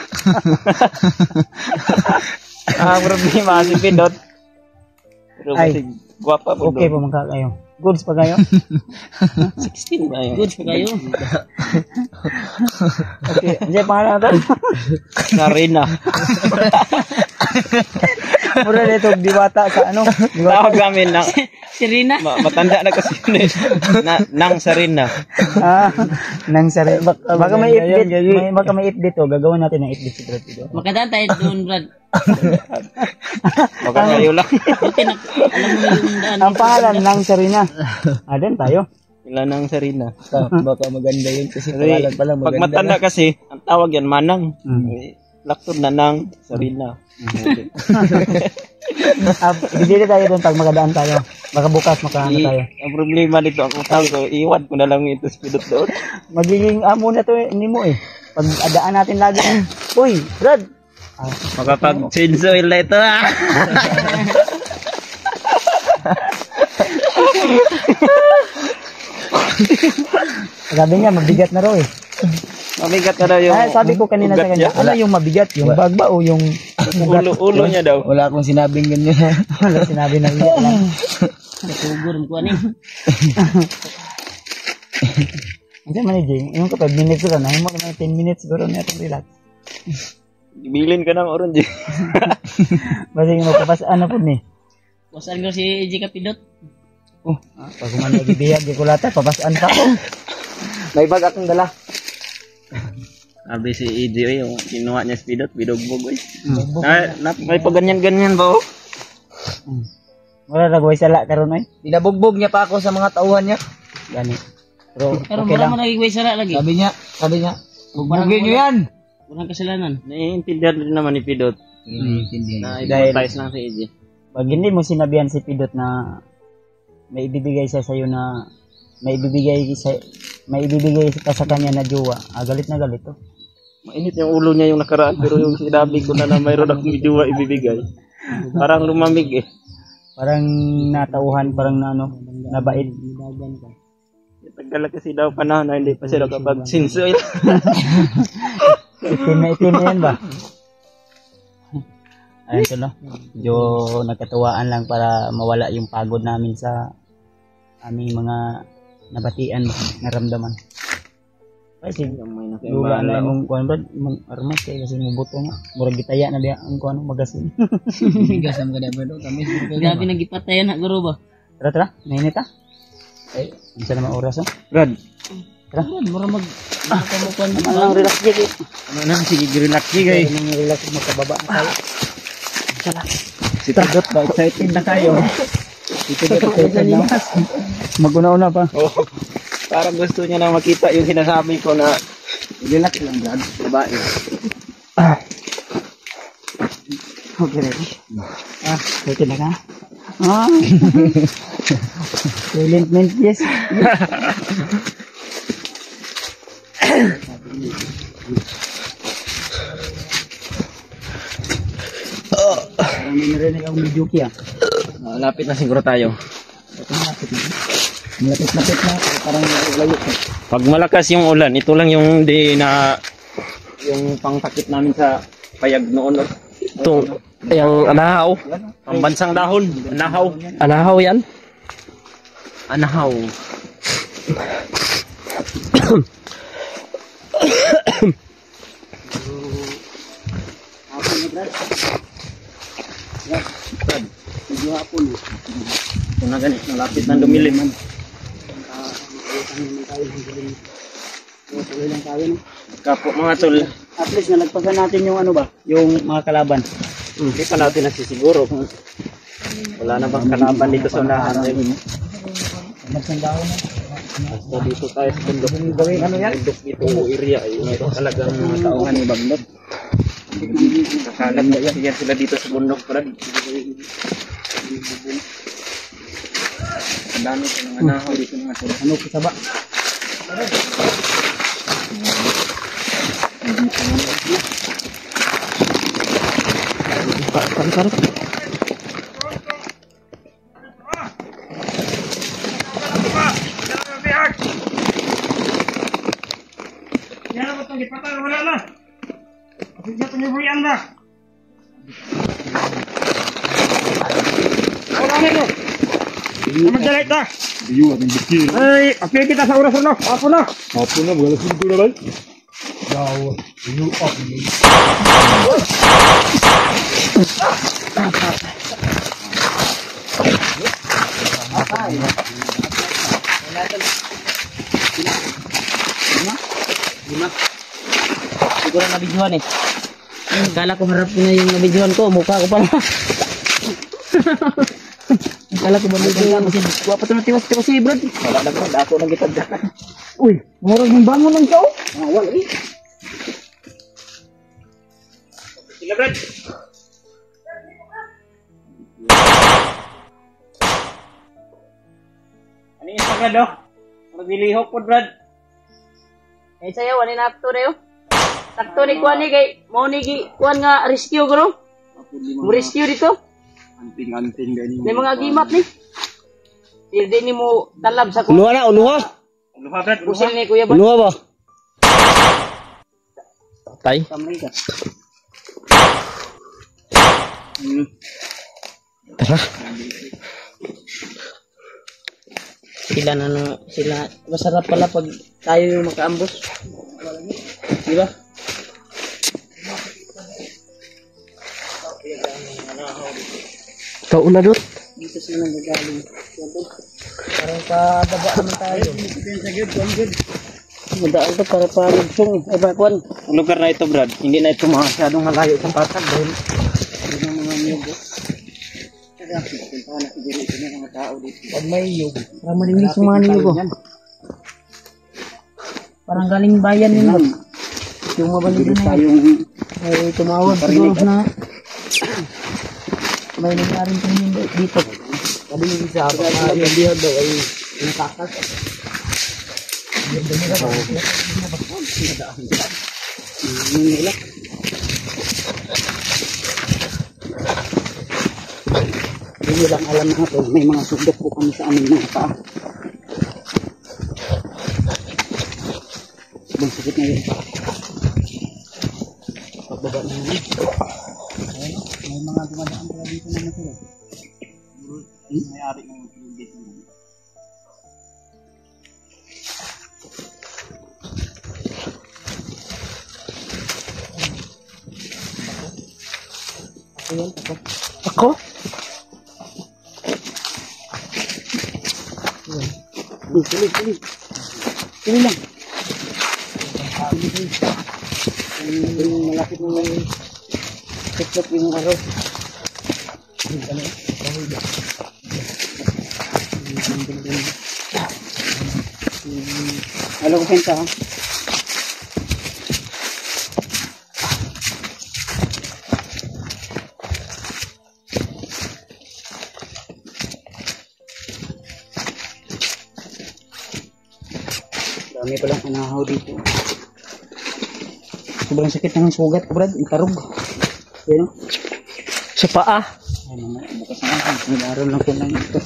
Ang problema si Pidot. Pero Ay. basig, guwapa po Okay doon. pa mga kayo. Goods pa kayo? 16 ba yun? Goods pa kayo? Okay, ano pangalan natin? Sarina. Mura nito, diwata sa ano? Tawag namin ng Serena? matanda na kasi yun eh. Nang Sarina. Nang sarili. Baka may update, baka may update to. Gagawin natin ng update si Brad. Makadaan tayo doon, Brad. Baka kayo lang. Buti na, alam mo yung daan. Ang pangalan, Nang Sarina. Doon tayo. Ilan Nang Sarina. Baka maganda yun kasi Kasi pangalan pala pag maganda. matanda kasi, ang tawag yan, Manang. Laktod na Nang Sarina. Bibili tayo doon pag magadaan tayo. Baka bukas makaano tayo. Ang problema dito, ako tawag ko, iwan ko na lang ito sa pidot doon. Magiging amo na to hindi mo eh. Pag adaan natin lagi. Uy, Brad. Makapag-change oil na ito ah. Sabi niya, mabigat na raw eh. Mabigat na daw yung Sabi ko kanina sa ugat kanya, niya. ano yung mabigat? Yung bag ba o yung Ulo niya daw. Wala akong sinabing ganyan. Wala sinabi na iyak lang. Nasugur ko ani. Kasi managing, yung ka 5 minutes lang, nahin mo naman 10 minutes siguro na itong relax. Bilin ka ng orange. Basta yung magpapasaan na po ni. Wasan ko si EJ Kapidot. Pag kuman nagibihag, di ko lata, papasaan pa ko. May bag akong dala. Sabi si EJ, yung kinuha niya speedot, bidogbog. May paganyan-ganyan ba oh? Wala nagaway sala karon ay. Binabugbog niya pa ako sa mga tauhan niya. Gani. Pero Pero okay wala lang. mo nagigway sala lagi. Sabi niya, bugbugin niyo yan. Walang kasalanan. Naiintindihan rin naman ni Pidot. Na i-advertise lang si EJ. Pag hindi mo sinabihan si Pidot na may ibibigay siya sa iyo na may ibibigay ka sa kanya na jowa, galit na galit to. Mainit yung ulo niya yung nakaraan, pero yung sinabi ko na mayroon akong jowa ibibigay. Parang lumamig eh. Parang natauhan, parang nabait. Tagal kasi daw panahon na hindi pa siya nakapag-sinsoy. Itim na yan ba? Ayun to no. Medyo nagkatuwaan lang para mawala yung pagod namin sa aming mga nabatian, naramdaman. Kasi lula na yung kuwan ba, yung armas kasi mubuto nga. Murag gitaya na diya ang kuwan magasin. Bigasam ka dapat do kami. Grabe nagipatayan na guro ba. Tara, nainit ah. Ay, isa naman oras oh. Brad, Tara. Mura mag kamukuan Ano lang relax dito. ano na, sige, relax sige. Ano relax magkababa na tayo. Si Pidot ba, excited na kayo. Maguna-una pa. Oh, parang gusto niya na makita yung sinasabi ko na relax lang, Brad. Babae. Okay ready? Okay na ka? Silent mint, yes. Parang may narinig akong Mijuki ah. Lapit na siguro tayo. Malapit-lapit na. Parang layo. Pag malakas yung ulan, ito lang yung yung pangtakip namin sa payag noon. Ito, yung anahaw. Pambansang dahon, anahaw. Anahaw yan? Anahaw. Medyo hapon. Ito na ganit, malapit na dumilim. Tuloy lang tayo no. Kapo mga tol. At least nalagpasan natin yung ano ba, yung mga kalaban. Hindi pa natin nasisiguro kung wala na bang kalaban dito sa unahan. Magsandaw na. Basta dito tayo sa bundok. Gawin ano yan? Bundok dito area ay mayroon talagang mga tauhan ni Bagnot. Nakalat na yan sila dito sa bundok, Brad. Ang dami sa mga anahaw dito mga tol. Ano kasaba? Yan ako itong ipatay, wala na. Kasi siya pinibuyan na. Wala na ito. Magdalit na. Ay, apil kita sa oras na. Apo na. Siguro nabidyohan eh. Akala ko harap ko na yung nabidyohan ko. Mukha ko pala. Akala ko nabidyohan kasi kuha pa ito na tiwas si Brad. Wala na Brad, ako nang gitad. Uy, murag yung bangon ng tao. Wala eh. Sila Brad. Ano yung isa Brad oh? Maglilihok po Brad. Eh sayo, wala na akto na yun. Sakto ni Kuan ni kay mo ni Kuan nga rescue guro. Mo rescue dito. Anting-anting ganyan. May mga gimat ni. Hindi ni mo talab sa kuan. Uluha na, uluha. Luha Brad, luha. Kusil ni Kuya ba? Uluha ba? Tay. Kamay ka. Tara. Sila na sila masarap pala pag tayo yung makaambos. Di ba? Ikaw una dot. Dito sila nagagaling. Parang kadaba naman tayo. Madaan to para palugsong. Ay ba, Kuan? Ang lugar na ito Brad, hindi na ito masyadong malayo sa patag dahil Hindi na mga niyog. puntahan na siguro ito ng mga tao dito. Pag may niyog. Parang malinis yung mga niyog. Parang galing bayan nila. Yung mabalik na yun. Tayong Ay tumawag siguro na may nangyaring tingin dito. Sabi yung isa, baka yung biyod daw ay natakas. hindi lang alam na ito, may mga sundok po kami sa aming mga paa. Sobrang sakit na yun. Pagbaba na yun. May mga dumadaan pala dito naman sila. May-ari ng dito naman. Ako? Sili lang. Malapit na may tiklop yung araw. Halo ko senta ha. Dami palang anahaw dito. Sobrang sakit ng sugat ko Brad, itarog. Pero Sa paa. ay mga bukas na ako, nilaro lang ko lang ito.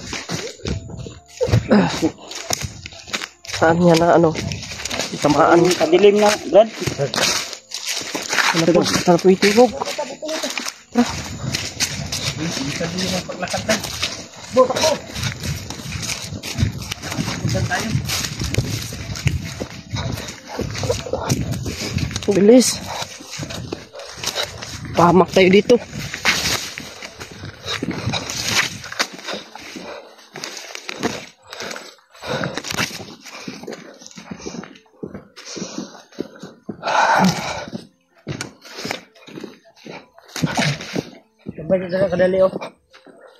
Saan niya na ano? Tamaan. Kadilim na Brad. Ano po? Sarap po itigog. Bilis. Pahamak tayo dito. Tambay tada kadali oh.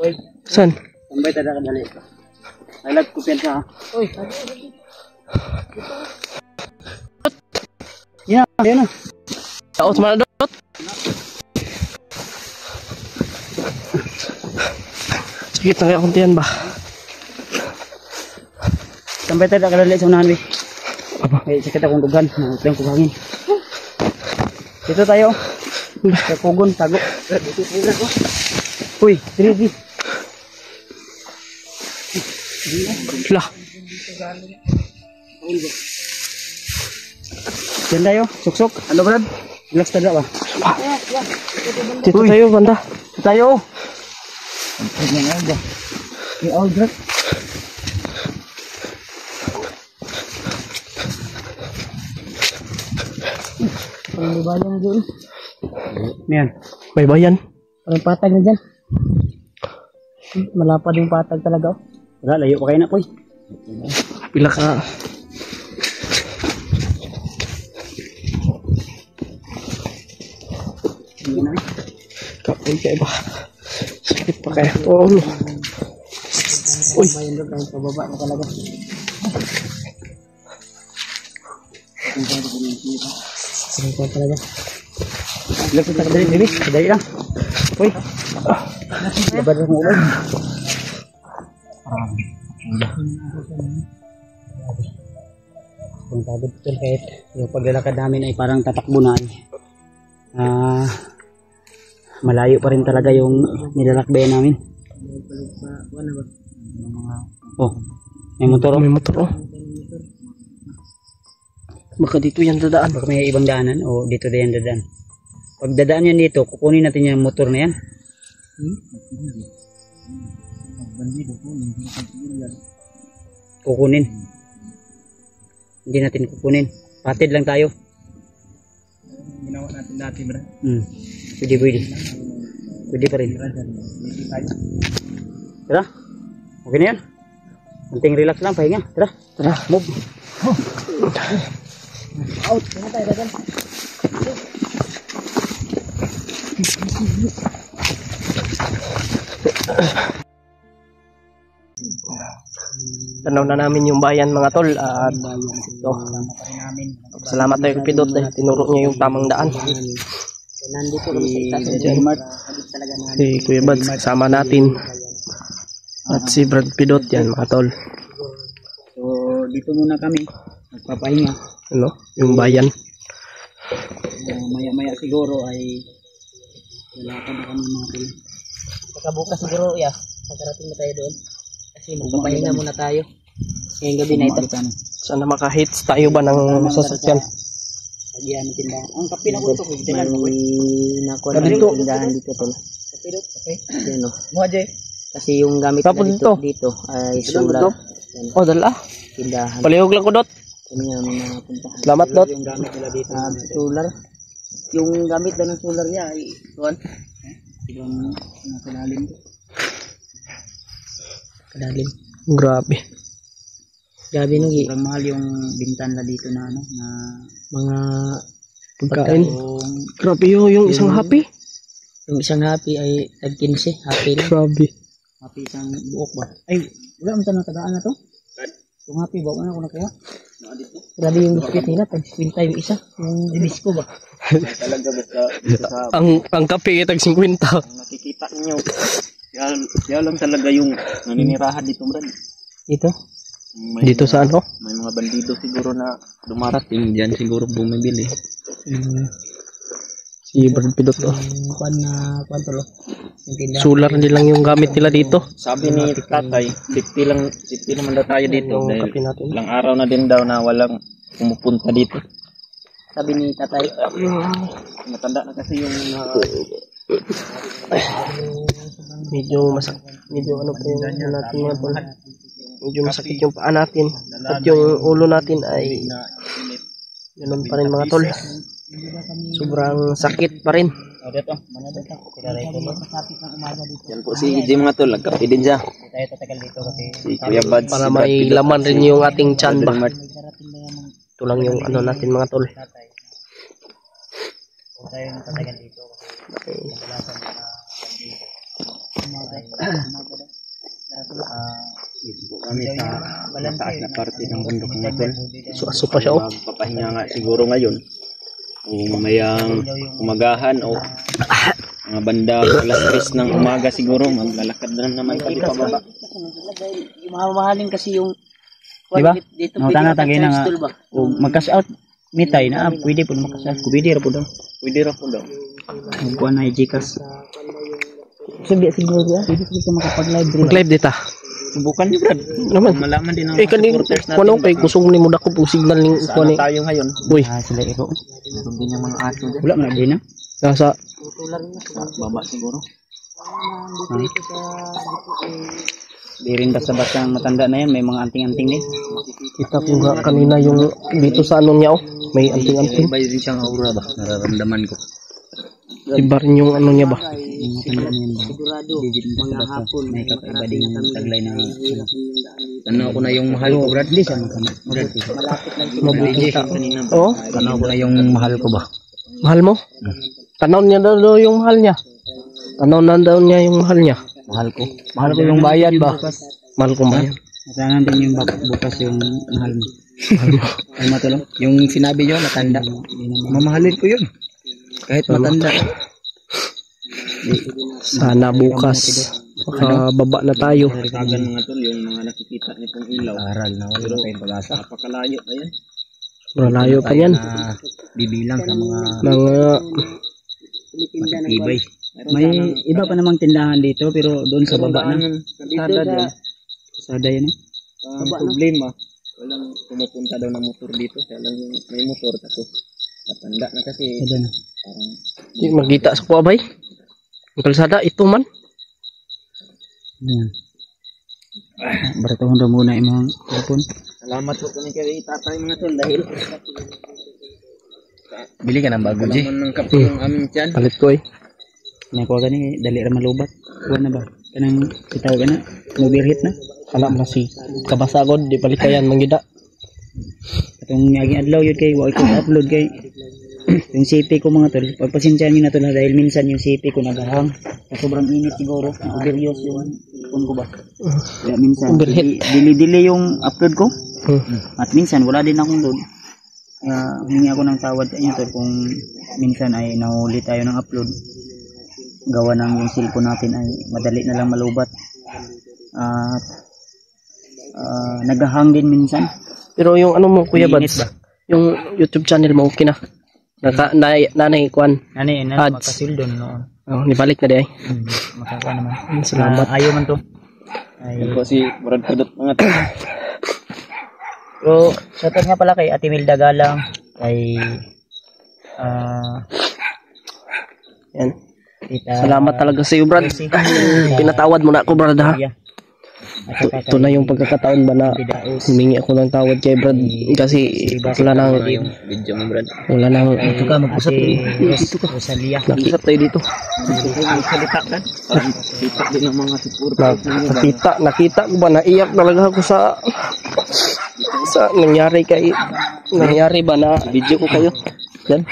Oy, Saan? tambay tada kadali. Nalag ko pensa ha. Uy, Yan, yan na. Taot mana dot? Sakit na kaya akong tiyan ba? Tambay tada kadali sa unahan, we. Apa? Ay, sakit akong dugan. Nakutang ko hangin. Dito tayo. Sa kugon, tago. Uy, diri. Lah. Diyan tayo, suksok. Ano Brad? Relax tada ba? Dito tayo banda. Dito tayo. Ay, all Brad. Parang bayan dyan. Yan. May bayan. Parang patag na dyan. Malapad yung patag talaga. Wala, layo pa kayo na, Poy. Pila ka. Kapoy kayo ba? Sakit pa kaya. Uy. Bayan doon kahit pababa na talaga. Sarap pa talaga. Lapit na kadali, baby. Kadali lang. Poy. Labad akong ulan. Kung pagod ito kahit yung paglalakad namin ay parang tatakbo na malayo pa rin talaga yung nilalakbayan namin. Oh, may motor. May motor oh. Baka dito yan dadaan. Baka may ibang daanan o dito din yan dadaan. Pag dadaan yan dito, kukunin natin yung motor na yan. Kukunin. Hindi natin kukunin. Patid lang tayo. Ginawa natin dati, bro. Pwede, pwede. Pwede pa rin. Tara. Okay na yan. Kunting relax lang, pahinga. Tara. Tara. Move. Out! Ano tayo dagan? Tanaw na namin yung bayan mga tol at ito. Salamat tayo kay Pidot dahil tinuro niya yung tamang daan. Nandito kami sa itaas ng Jmart. Si Kuya Bads kasama natin. At si Brad Pidot yan mga tol. So, dito muna kami. Magpapahinga. Ano? Yung bayan. Maya-maya siguro ay lalakad na kami mga tol. Pagkabukas siguro, pagkarating na tayo doon. Kasi magpapahinga muna tayo. Ngayong gabi na ito. Sana makahits tayo ba ng sasakyan? Lagyan ng tindahan. Ang kape na ko ito. May nakuha na yung tindahan dito tol. kape doon. Kape. Yun o. Mga Jay. Kasi yung gamit Tapos na dito ay solar. Oh, dala. Tindahan. Palihog lang ko dot. Kami ang mga puntahan. Salamat dot. Yung gamit nila dito. Solar. Yung gamit na ng solar niya ay tuwan. Yung nasa lalim ko. Kadalim. Grabe. Gabi nung Sobrang mahal yung bintan na dito na ano na mga Pagkain. yung Grabe yung isang happy. yung isang happy ay tag 15. Happy lang. Grabe. happy isang buok ba? Ay, wala mo tanong tagaan na to? Yung happy ba? Ano ko nakuha? Grabe yung biscuit nila. Tag 50 yung isa. Yung disco ba? Talaga basta Ang kape tag 50. nakikita niyo. Yan lang talaga yung naninirahan dito, Brad. Dito. Dito sa ano? May mga bandido siguro na dumarating diyan siguro bumibili. Si Brad Pidot oh. Yung kwan tolo. Yung tindahan. Solar din lang yung gamit nila dito. Sabi ni tatay, 50 naman daw tayo dito Yung dahil kape natin. ilang araw na din daw na walang pumupunta dito. Sabi ni tatay. Matanda na kasi yung Medyo ano pa yung ano natin mga tol. Medyo masakit yung paa natin. At yung ulo natin ay ganun pa rin mga tol. Sobrang sakit pa rin. Dito. Mana dito? Kilaray ko ba? yan po si Jim mga tol, nagkape din siya. Tayo tatagal dito kasi Si Kuya Bads, Para si Brad may Pidot, laman rin yung ating tiyan ba. Brad Ito lang yung ano natin mga tol. tatay. Kung tayo tatagal dito kasi kadalasan dito po kami sa mataas na parte ng bundok mga tol. Aso pa siya oh. Magpapahinga nga siguro ngayon. O mamayang umagahan o mga banda alas 3 ng umaga siguro maglalakad na naman kami pababa. Yung mamahalin kasi yung Di ba? dito No, tana tagay na nga. O mag-cash out mitay na pwede po mag-cash out. Pwede ra po daw. Pwede ra po daw. Magkuha na i-Gcash. Sabi siguro ya. Pwede po makapag-live rin. Mag-live dito. Subukan niyo Brad. Naman. Malaman din ng Eh kaning supporters natin. kuno kay kusog ni mo dako po signal ning Saan kuno. na tayo ngayon? Uy, Sila iro. Meron din yung mga aso dyan. Wala man din na. nasa Baba siguro. Di rin basta-basta ang matanda na yan, may mga anting-anting din. Kita ko nga kanina yung dito sa ano niya, oh. May anting-anting. May din siyang aura ba? Nararamdaman ko. Iba rin yung ano niya ba? Yung matanda na yan ba? Sigurado, Di rin mga basta-basta. hapon, May kakaiba din yung taglay na ano. Tanaw ko na yung mahal ko, Brad. Hindi siya masama. malapit lang sila. Mabuti. Kanina ba? Oo. Tanaw ko na yung mahal ko ba? Mahal mo? Tanaw niya daw yung mahal niya. Tanaw na daw niya yung mahal niya. Mahal ko. Mahal ko yung bayad ba? Mahal ko ba yan? Masangan din yung bukas yung mahal mo. Ay matulong. Yung sinabi nyo, matanda. Mamahalin ko yun. Kahit matanda. Sana bukas makababa na tayo. Kagan mga tol, yung mga nakikita nitong ilaw. Aral na wala tayong pag-asa. Napakalayo pa yan. Malayo pa yan. Bibilang sa mga Mga matibay. May iba pa namang tindahan dito pero doon sa baba na. Sada din. Sada yan eh. Ang problema, walang pumupunta daw ng motor dito. Kaya lang yung may motor tapos matanda na kasi. Sada na. Parang di magkita sa kuha bay. Ang kalsada ito man. Yan. Baratuhan daw muna yung mga telepon. salamat po kami kay tatay mga tol dahil bili ka ng bago, G. Ng kape yung aming tiyan. Palit ko eh. Nakuha ka ni, dali ra malubat. Kuha na ba? Kanang itaw ka na? Mobile hit na? Alam na si kabasagod di palit yan manggida. Itong naging adlaw yun kay, wala ko upload kay. Yung CP ko mga tol, pagpasensyahan nyo na tol dahil minsan yung CP ko nagahang. Sa sobrang init siguro, overuse yung phone ko ba? Kaya minsan, Overheat. dili yung upload ko. Hmm. At minsan, wala din akong load. Humingi ako ng tawad sa inyo tol kung minsan ay nahuli tayo ng upload. Gawa ng yung cellphone natin ay madali na lang malubat. At nagahang din minsan. Pero yung ano mo Kuya Mainit Bads, yung YouTube channel mo okay na. Nanay kuan. Nani, Ads. makasildo noon. Oh, nibalik na di ay. Makaka naman. Salamat. Ayaw man to. Ay, Yan po si Brad Pudot mga tol. pero shoutout nga pala kay Ate Milda Galang, kay Yan. Tita Salamat talaga sa iyo, Brad. Lucy. Pinatawad mo na ako, Brad, ha. Maria. At saka Ito na yung pagkakataon ba na humingi ako ng tawad kay Brad kasi wala nang Video mo, Brad. wala nang ito ka mag-usap Rosalia. nakita tayo dito. Parang kita din ng mga supporter. Nakita ko ba naiyak talaga ako sa nangyari ba na video ko kayo. Yan.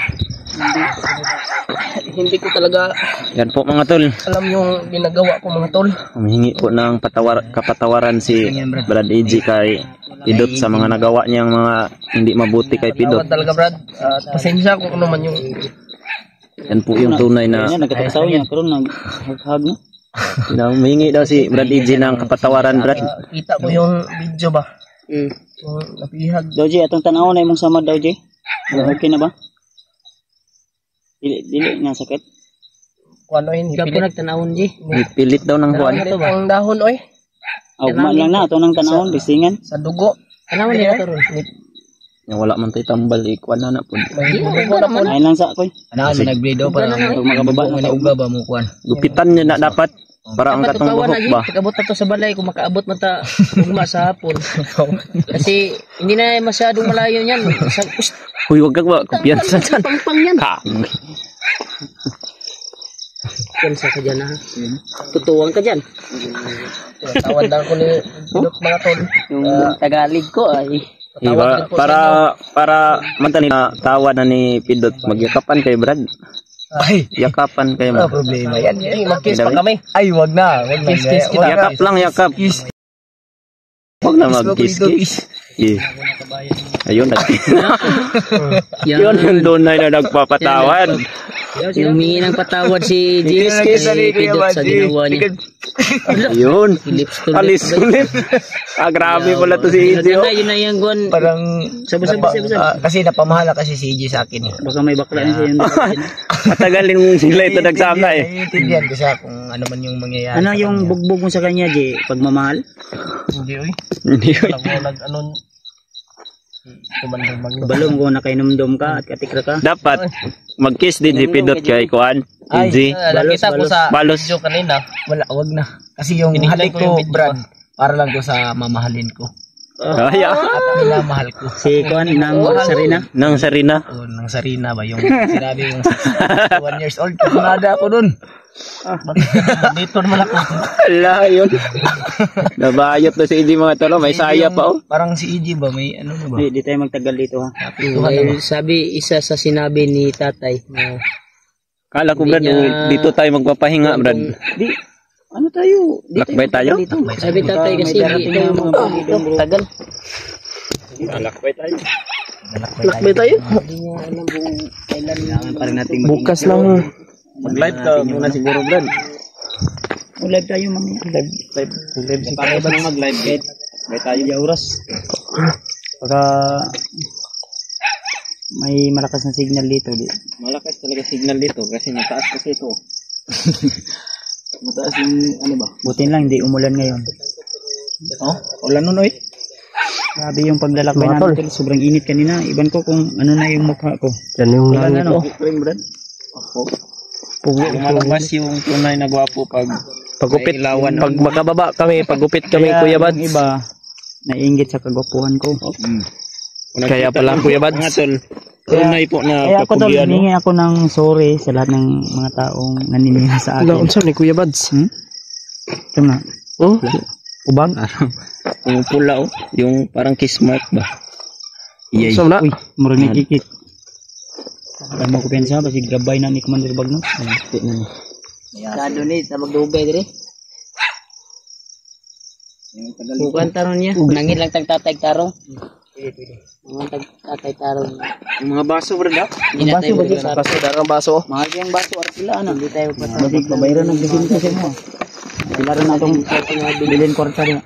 Hindi ko talaga Yan po mga tol. alam yung ginagawa ko mga tol. Humihingi po ng kapatawaran si Brad EG kay Pidot sa mga nagawa niyang mga hindi mabuti kay Pidot. Tawad talaga, Brad. At pasensya kung ano man yung Yan po yung tunay na Nagkakasawa niya, pero nag-hug na. humihingi daw si Brad EG ng kapatawaran, Brad. kita ko yung video ba. Yung napihag. Dawji, atong tanaw na imong samad Dawji. Okay na ba? Dili na sakit. Kung ano yun, Ikaw po nagtanawon, G. Pilit daw ng buwan. Ang dahon, oy. Ugma lang na, atong nang tanawon, bisingan. Sa dugo. Tanawon nila to ron. Yung wala man tayo tambal, ikuan na po. May dugo na po. Ay lang sa koy. Ano mo nag-bleed daw para Pag makababa na sa uga ba mo kuan. Gupitan niya na dapat para ang katong buhok ba. Pagabot na to sa balay kung makaabot man ta ugma sa hapon. Kasi hindi na masyadong malayo niyan. Huy, wag ka ba? Kumpiyansa dyan. Pang yan. Ha? Kumpiyansa ka dyan ha. Tutuwang ka dyan. Tawad lang ko ni Pidot mga tol. Yung Tagalog ko ay Iba, para mantani na tawad na ni Pidot, magyakapan kay Brad. Ay, Yakapan kayo mo. problema yan. Mag-kiss pa kami. ay wag na. Wag Kiss kita. Yakap lang, yakap. Huwag na mag-kiss-kiss. Ayun, yun yung donay na nagpapatawad. Humingi ng patawad si G. Kiss-kiss kay Pidot sa ginawa niya. Ayun. Lips to Alis ulit. Grabe pala to si Izzy. Yun na yung guwan. Parang Sabi. kasi napamahala kasi si EJ sa akin. Baka may bakla na siya yung Matagalin mo sila ito nagsama eh. Naiintindihan ko siya kung ano man yung mangyayari. Ano sa yung kanya. bugbog mo sa kanya, J? Pagmamahal? Hindi, oy. Hindi Alam mo, ano, kumandang Balong ko nakainomdom ka at katikra ka. dapat mag-kiss din si Pidot kay Kuan. Izzy. nakita ko sa Balos. video kanina. Wala, wag na. Kasi yung halik ko, Brad, para lang to sa mamahalin ko. Ay, At minamahal ko. Si Kuan ng Sarina. Nang Sarina. O, ng Sarina ba? Yung sinabi yung 1 years old. Kasunada ako dun. Dito naman ako. Ala, yun. Nabayot na si EG mga tolo. May saya pa, oh. Parang si EG ba? May ano ba? Di tayo magtagal dito ha. Sabi, isa sa sinabi ni tatay na Kala ko, Brad, dito tayo magpapahinga, Brad. Di, ano tayo? Lakbay tayo? sabi tatay kasi darating ito na mga bagay doon, bro. tagal. Lakbay tayo. Lakbay tayo. Hindi niya alam kung kailan lang pa rin natin Bukas lang. Mag-live ka muna siguro, Brad. live tayo mamaya. Live si Para ba nang mag-live kahit may tayo yung oras. Pagka may malakas na signal dito. Malakas talaga signal dito kasi mataas kasi ito. Mataas yung ano ba? Buti lang hindi umulan ngayon. Oh, ulan nun, oy. Grabe yung paglalakbay namin tol. Sobrang init kanina. Iban ko kung ano na yung mukha ko. Yan yung Ilan langit, ano? oh. Brad? Lumalabas yung tunay na gwapo pag pagupit. Pag makababa kami, pagupit kami, Kuya Bads. Yung iba, naiinggit sa kagwapuhan ko. Kaya pala, Kuya Bads. Tunay po na Kaya ako tol, kapugyan. hihingi ako ng sorry sa lahat ng mga taong naniniya sa akin. Unsa ni Kuya Bads? Ito nga. Oh, Ubang? Yung pula, oh. Yung parang kiss mark ba? Iyay. unsa na? Uy, mura ni kikit. Kaya mo ko pensa, basi gabay na ni Commander Bagnos. Hindi na ni. Kado ni sa magdugay dire. Bukan tarong niya. Nangin lang tag tatay tarong. Pwede. Mga tag tatay tarong. Yung mga baso, Brad, ha? Hindi na tayo mag-usap. Baso, darang baso. Mahal yung baso, arkila na. Hindi tayo patay. Basi babayran ng bisin ko sa mo. Sila rin natong bilhin kwarta rin.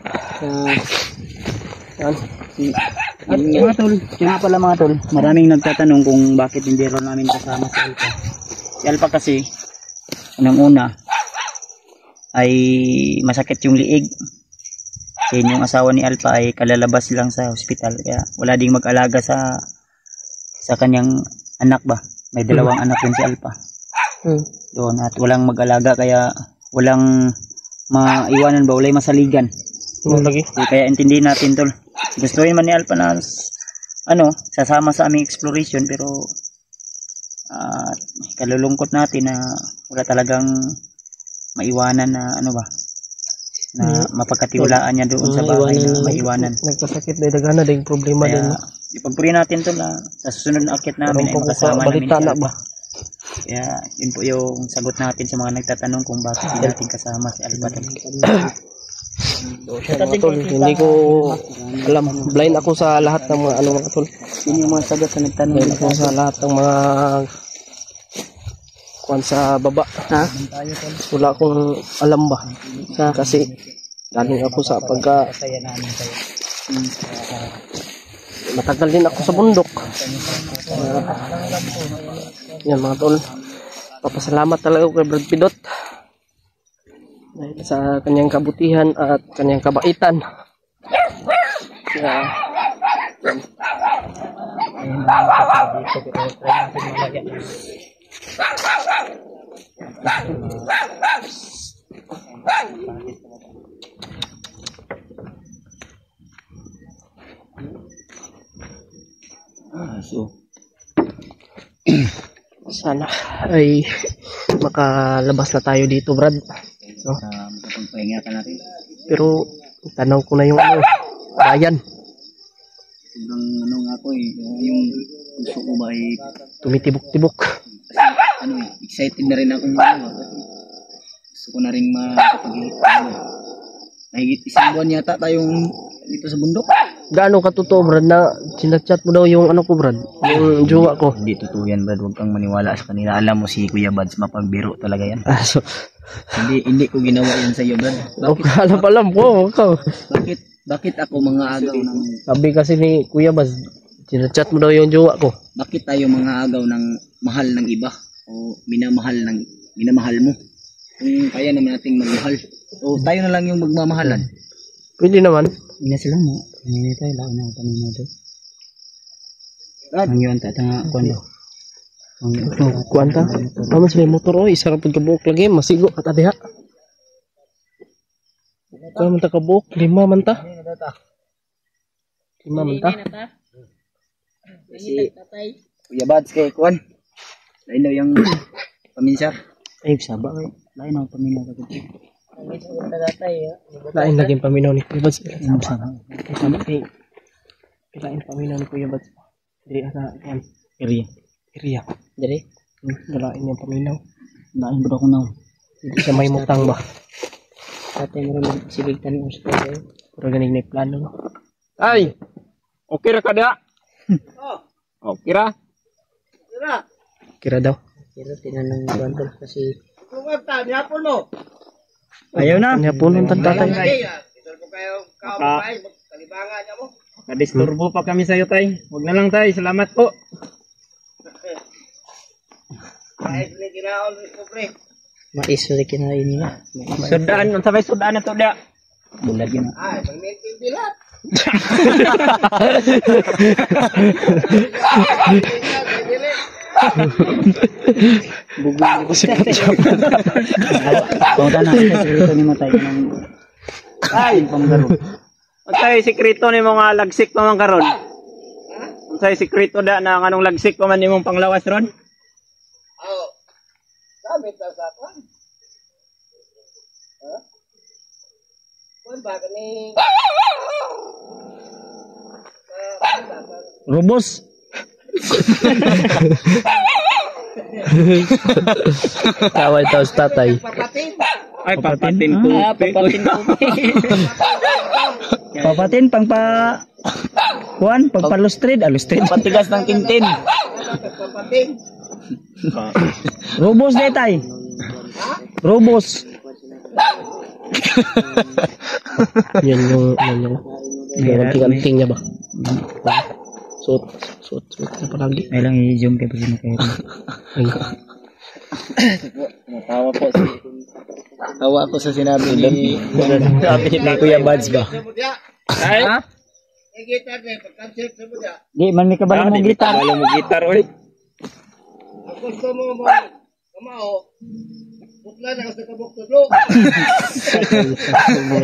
At mga tol, yun nga pala mga tol, maraming nagtatanong kung bakit hindi rin namin kasama si Alpa. Si Alpa kasi, unang-una, ay masakit yung liig. Kasi yung asawa ni Alpa ay kalalabas lang sa hospital. Kaya wala ding mag-alaga sa kanyang anak ba. May dalawang anak yun si Alpa. Doon at walang mag-alaga kaya walang maiwanan ba, walay masaligan. Lagi. Kaya intindihin natin tol. Gustuhin man ni Alpa na sasama sa aming exploration pero kalulungkot natin na wala talagang maiwanan na na mapagkatiwalaan niya doon sa bahay na maiwanan. Nagkasakit na dagana ding problema din. Kaya ipagpuri natin tol na sa susunod na akit namin ay makasama namin balita na ba? Kaya yun po yung sagot natin sa mga nagtatanong kung bakit hindi natin kasama si Alpa tol. Mga tol, hindi ko alam. Blind ako sa lahat ng mga mga tol. Yun yung mga sagot sa nagtanong. Blind ako sa lahat ng mga kuwan sa baba. Ha? Wala akong alam ba? Kasi galing ako sa matagal din ako sa bundok. Yan mga tol. Papasalamat talaga kay Brad Pidot dahil sa kanyang kabutihan at kanyang kabaitan. Kaya sana ay makalabas na tayo dito, Brad. No? Makapagpahinga ka natin. Pero tanaw ko na yung bayan. Sobrang nga po yung gusto ko ba ay Tumitibok-tibok. excited na rin ako gusto ko na rin mahigit isang buwan yata tayong dito sa bundok. Gaano ka totoo, Brad, na sinachat mo daw yung ko, Brad? Yung jowa ko. Hindi totoo yan, Brad. Huwag kang maniwala sa kanila. Alam mo si Kuya Bads, mapagbiro talaga yan. So, Hindi ko ginawa yan sa iyo, Brad. alam ko. Bakit ako mga agaw ng... Sabi kasi ni Kuya Baz, sinachat mo daw yung jowa ko. Bakit tayo mga agaw ng mahal ng iba? O minamahal mo? Kung kaya naman nating magmahal. O tayo na lang yung magmamahalan. Pwede naman. Hindi sila mo. Hindi tayo lang na kanina doon. Ang yun tatanga kuwan. Kuwanta. Naman sa may motor, isarap pagkabuok lagi, masigo at adiha. Kuha man ta kabuk, 5 man ta. 5 man ta. Si Kuya Bads kay Kuan. Lain daw yung paminsa. Ay, saba kay. Lain ang paminsa ko. Lain laging paminaw ni Kuya Bads. Yung saba. Sama kay lain paminaw ni Kuya Bads. Diri asa kan area. Dali. Lain yung paminaw. Lain ba ko na? Hindi siya may mutang ba. Ate mo rin siligtan mo sa kaya. Pero ganing na plano. Ay, okay ra ka da? Okay ra? Kira daw. Pero tinanong bantol kasi Ayaw na. Kanya punon tan tatay. Kadisturbo pa kami sa'yo, tay. Huwag na lang, tay. Salamat po. mais na kinain nila. Sudaan, ang sabay sudaan na to da. Bulag yun. Bugo ko si Patsyok. Kung na sa ni matay ng Tay, panggaro. unsay sekreto ni mga lagsik pa man karon? Unsay sekreto da na anong lagsik pa man nimong panglawas ron? Rubos. Kaway daw sa tatay. Ay, papatin ko. Papatin pang Kuan, pagpalustrid, alustrid. Patigas ng tintin. Rubos detay. Rubos. Yan yung anting niya ba? Suot na palagi. Ay lang i-zoom kayo pag kayo. Tawa po si tawa ako sa sinabi ni Kuya Bads ba? Ay, Di man may kabalo mong gitar. wala mo gitar oy.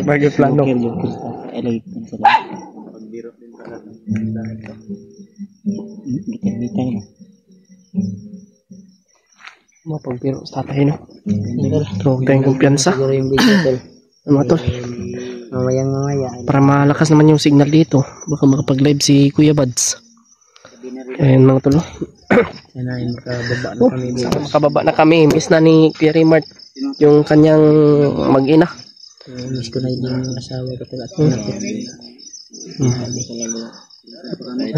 Bagay plano. Ay lagi kan sa lahat. Gitar na. Mapagbiro sa tatay no. Huwag tayong kumpiyansa. Siguro yung video tol. Ano tol? Mamaya. Para malakas naman yung signal dito. Baka makapag-live si Kuya Bads. Ayan mga tol. Sana ay makababa na kami dito. Makababa na kami. Miss na ni Kuya Rimart yung kanyang mag-ina. Miss ko na yung asawa ko at anak ko.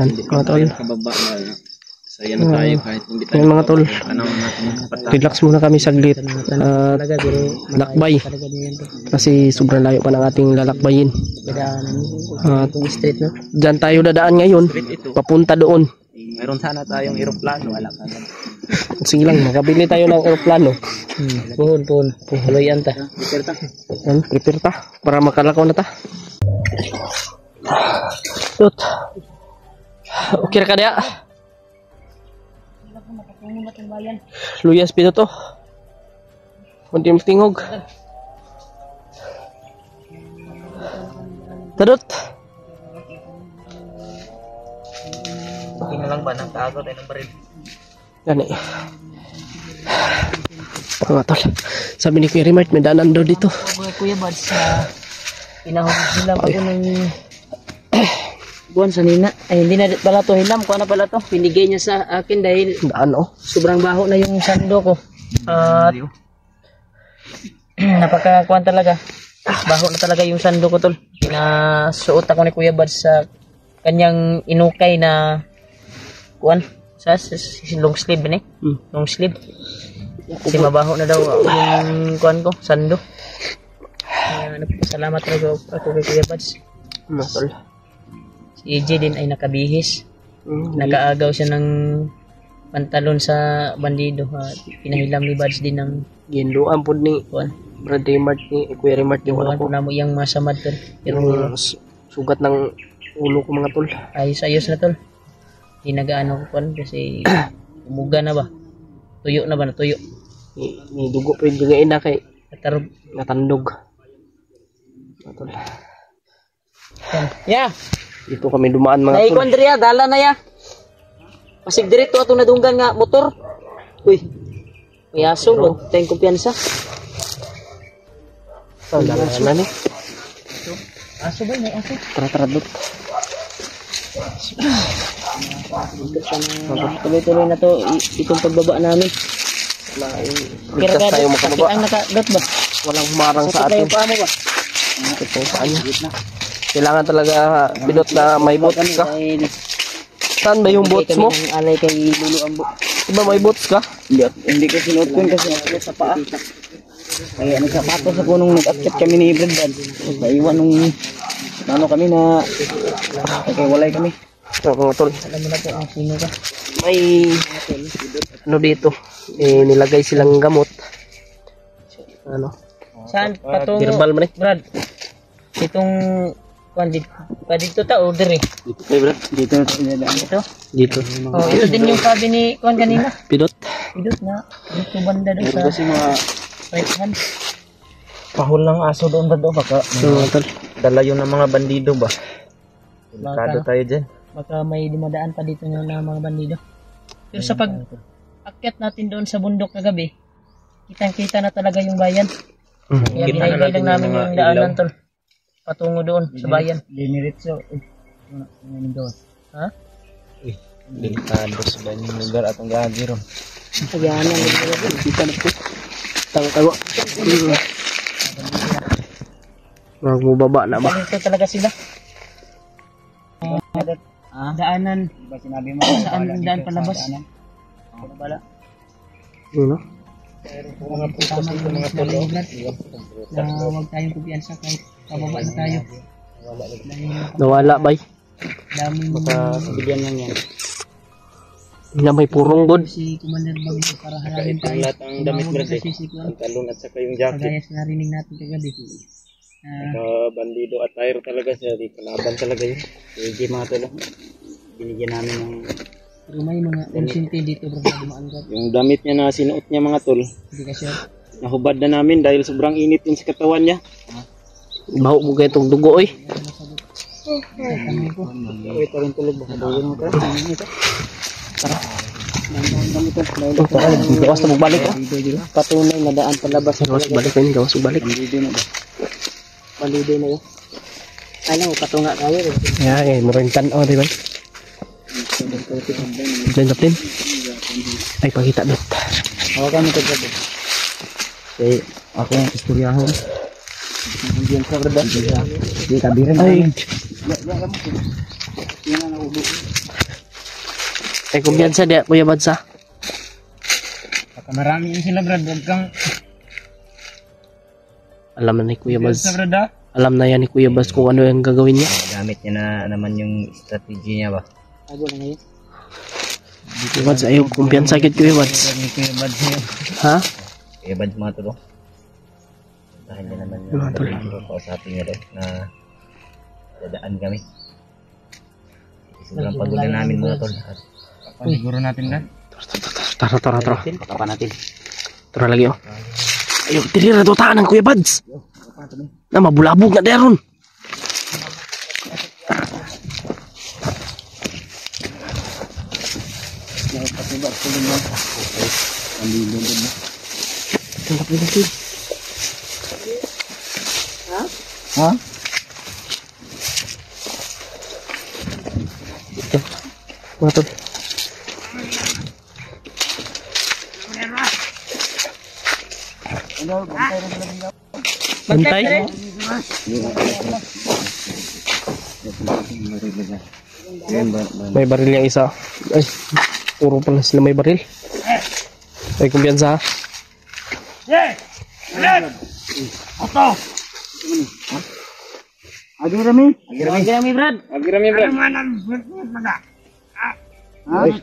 Ayan mga tol. Saya na tayo kahit hindi tayo Ayan mga tol. panahon natin. Relax muna kami saglit. At Talaga pero lakbay. talaga niyan to. Kasi sobrang layo pa ng ating lalakbayin. Dadaanan At itong street no. dyan tayo dadaan ngayon. Papunta doon. Meron sana tayong eroplano, wala ka. Sige lang, makabili tayo ng aeroplano. Puhon. Puhuloyan ta. Yan, prepare ta. Para makalakaw na ta. Tut. Okay ra ka dia. Luyas pito to. Kunti mo tingog. Tadot. Okay na lang ba nang tago tayo ng baril? Gani. Mga tol. Sabi ni Kuya Rimart, may daanan daw dito. Kuya Bad sa pinahon sila ako ng buwan sa nina. Ay hindi na pala to hilam ko na pala to. Pinigay niya sa akin dahil Daan oh. sobrang baho na yung sando ko. At napakakuan talaga. Baho na talaga yung sando ko tol. Pinasuot ako ni Kuya Bad sa kanyang inukay na kuan sa long sleeve ni. Long sleeve. Kasi mabaho na daw yung kuan ko, sando. Salamat talaga ako kay Kuya Bad. Mga tol. Si EJ din ay nakabihis. Nakaagaw siya ng pantalon sa bandido. Pinahilam ni Bads din ng Ginduan po ni kuan. Brad Rimart ni Kuya Rimart yung Kuan ako. na mo iyang masamad tol. Pero Yung sugat ng ulo ko mga tol. ayos na tol. Hindi nagaano ko kuan kasi umuga na ba? Tuyo na ba na tuyo? Ni dugo pa yung gagain na kay Katarog. natandog. Tol. Ya, Dito kami dumaan mga tol. naikon diri ya, dala na ya. Pasig diretso atong nadunggan nga motor. Uy. May aso, wag tayong kumpiyansa. Dala na ni. Aso ba? May aso? Tara dot. Tuloy-tuloy na to itong pagbaba namin. Ligtas tayo makababa. Ang nakadot ba? Walang humarang sa Sakit na atin. yung paa mo ba? Ito saan niya. Kailangan talaga pilot na may boots ka. Saan ba yung boots mo? Alay kay Lulu Ambo. Diba may boots ka? Hindi ko sinuot ko kasi nakakot sa paa. Kaya nagsapato sa punong nag-akit kami ni Ibred Dad. Naiwan nung ano kami na okay, walay kami. Ito mga tol. Alam mo na po ang sino ka. May ano dito. Nilagay silang gamot. Ano? Saan? Patungo. Herbal man eh. Brad. Itong dito ta order eh. Dito na sinadaan. Ito. Dito. Oh, ito din yung sabi ni Kwan kanina. Pilot. Idot na. Dito banda doon sa Kasi mga right hand. Pahol ng aso doon ba doon? Baka Ito mga tol. dala yun ng mga bandido ba? Delikado Baka, tayo dyan. baka may dumadaan pa dito ng mga bandido. Pero sa pag akyat natin doon sa bundok kagabi, kitang-kita na talaga yung bayan. Kaya Kita na binaybay natin lang namin yung mga yung daanan ilaw. tol. Patungo doon sa bayan. diniritso. Ha? Delikado sa banyang lugar at ang gagiro. Kaya na Kita na po. Tago. Magbaba na ba? Dito talaga sila. Daanan. Diba sinabi mo? Saan yung daan palabas? Wala. Ano? Mga tama yung mga lugar na huwag tayong kumpiyansa kahit pababa na tayo. Dahil Nawala bay. daming Bigyan lang yan. Na may purong god. si Commander Bagyo para harapin tayo. Lahat ang damit Tumawag na Brad, sa sisikuan. Ang talon at saka yung jacket. Kagaya sa narinig natin kagabi. Bandido at tire talaga siya. Di kalaban talaga yun. Sige mga tulo. Binigyan namin ng Pero may mga insinti dito bro na dumaan ka. Yung damit niya na sinuot niya mga tol. Hindi ka sure. Nahubad na namin dahil sobrang init yun sa katawan niya. Baho mo kayo itong dugo oy. Tanong ko. wait rin tulog baka daw mo ka. Gawas na magbalik oh. Patunay na daan palabas. Gawas balik na yun. Gawas balik. Palido na yun. Alam mo, patunga tayo. Yeah, maraming tanaw, di ba? Daplin. Ay, pakita dot. Hawakan mo ito Brad. Okay, ako yung istoryahon. Diyan sa Brad. Di kabirin. Ay. Ay, kumpiyansa dia, Kuya Badsa. Marami yun sila Brad. Huwag kang Alam na ni Kuya Baz. Brad ha. Alam na yan ni Kuya Baz kung ano yung gagawin niya. Gamit niya na naman yung strategy niya ba? Tago na ngayon. Kuya Baz, ayaw kumpiyansa kit Kuya Baz. Kuya Bad niya. Ha? Kuya Bad mga tulo. Dahil niya naman Mga tulo. yung kausapin niya daw na dadaan kami. Sobrang pagod na namin mga tol. Paniguro natin ka? Tara. Pakapan natin. Tara lagi oh. Ayaw, tiri na dotaan ng Kuya Baz. Na mabulabog na deron. Ha? Mga tol. Bantay? May baril yung isa. Ay, puro pala sila may baril. Ay, kumpiyansa ha? Agirami? Agirami Brad. Agirami Brad.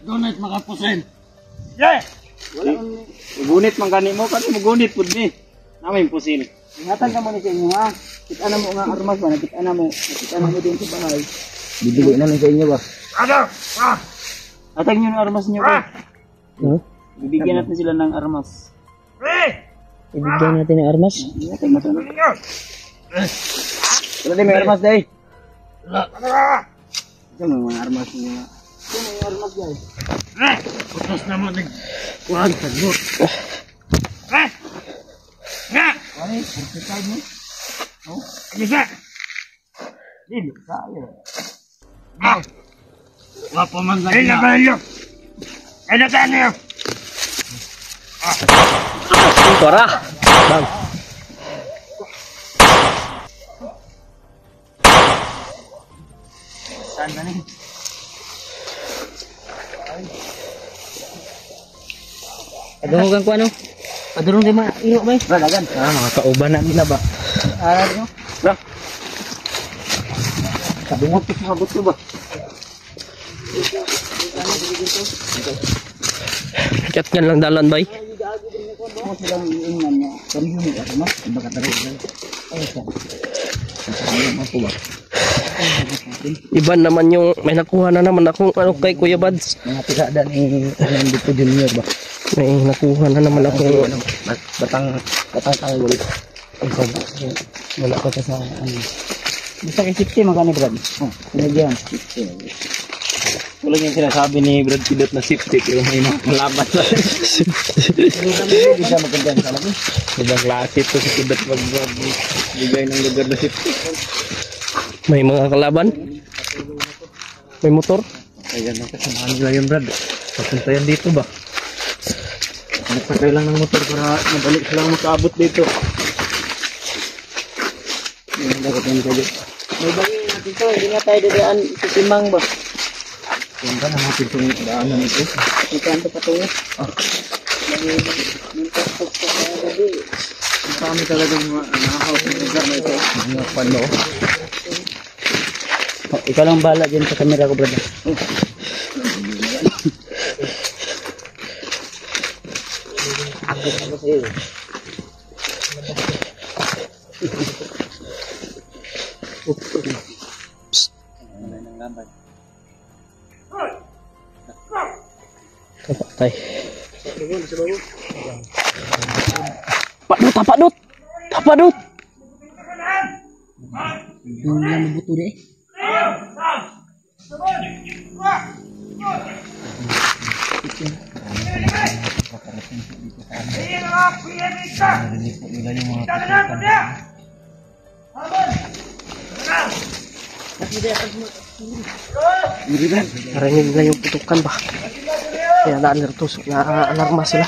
Donate makapusin. Mugunit man gani mo. Kasi mugunit pud ni. Namin pusil. Ingatan ka mo ni sa inyo ha. Kita na mo nga armas ba? Nakita na mo. Nakita na mo din sa bahay. Bibili namin sa inyo ba? Atag nyo ng armas nyo ba? Bibigyan natin sila ng armas. Ibigyan natin ng armas. Ingatan mo sana. Wala din may armas day. Ito may mga armas niya. Ito may armas day. Putos na mo nag kuhan sagot. Nga. Ano? Certified mo? Bisa. Dili kaya. Wa pa man lagi. Ila balyo. Ano tanyo? Tora. Bang. Saan ba ni? Padungan ko ano? Padurong di iyo ba? Balagan. Mga kauban na nila ba? Ano? Bro. Kabungot ko sa buto ba? Kat nga lang dalan bay. Ano silang ingnan niya? Kami yung armas. Iba ka talaga. Ay, siya. Iba naman yung may nakuha na naman akong ano kay Kuya Bads. Mga tirada ni Dito Junior ba? May nakuha na naman akong Batang tanggol. Wala ko sa ano. Basta kay 60 magkano Brad? Oh, pinagyan. Wala yung sinasabi ni Brad Pidot na safety pero may mga kalaban na. Hindi siya magandang sa lagi. Ibang klase ito si Pidot magbigay ng lugar na safety. may mga kalaban. May motor. Ayan na kasamahan nila yung Brad. Papunta yan dito ba? Nagpatay lang ng motor para mabalik silang makaabot dito. Dapat yan kayo. May bagay natin to, hindi nga tayo dadaan sisimang ba? Yan ba natin itong daanan ito? May kanto patungo. May pasok sa gabi. Ang kami talagang mga nakahouse ng lugar na ito. Mga pano. Ikaw lang bahala dyan sa camera ko, brother. Ako sa'yo. Kapatay. Padut, tapadut. Tapadut. Yung lang buto di eh. Narinig nila yung putukan ba? Kaya na-alertusok na alarma sila.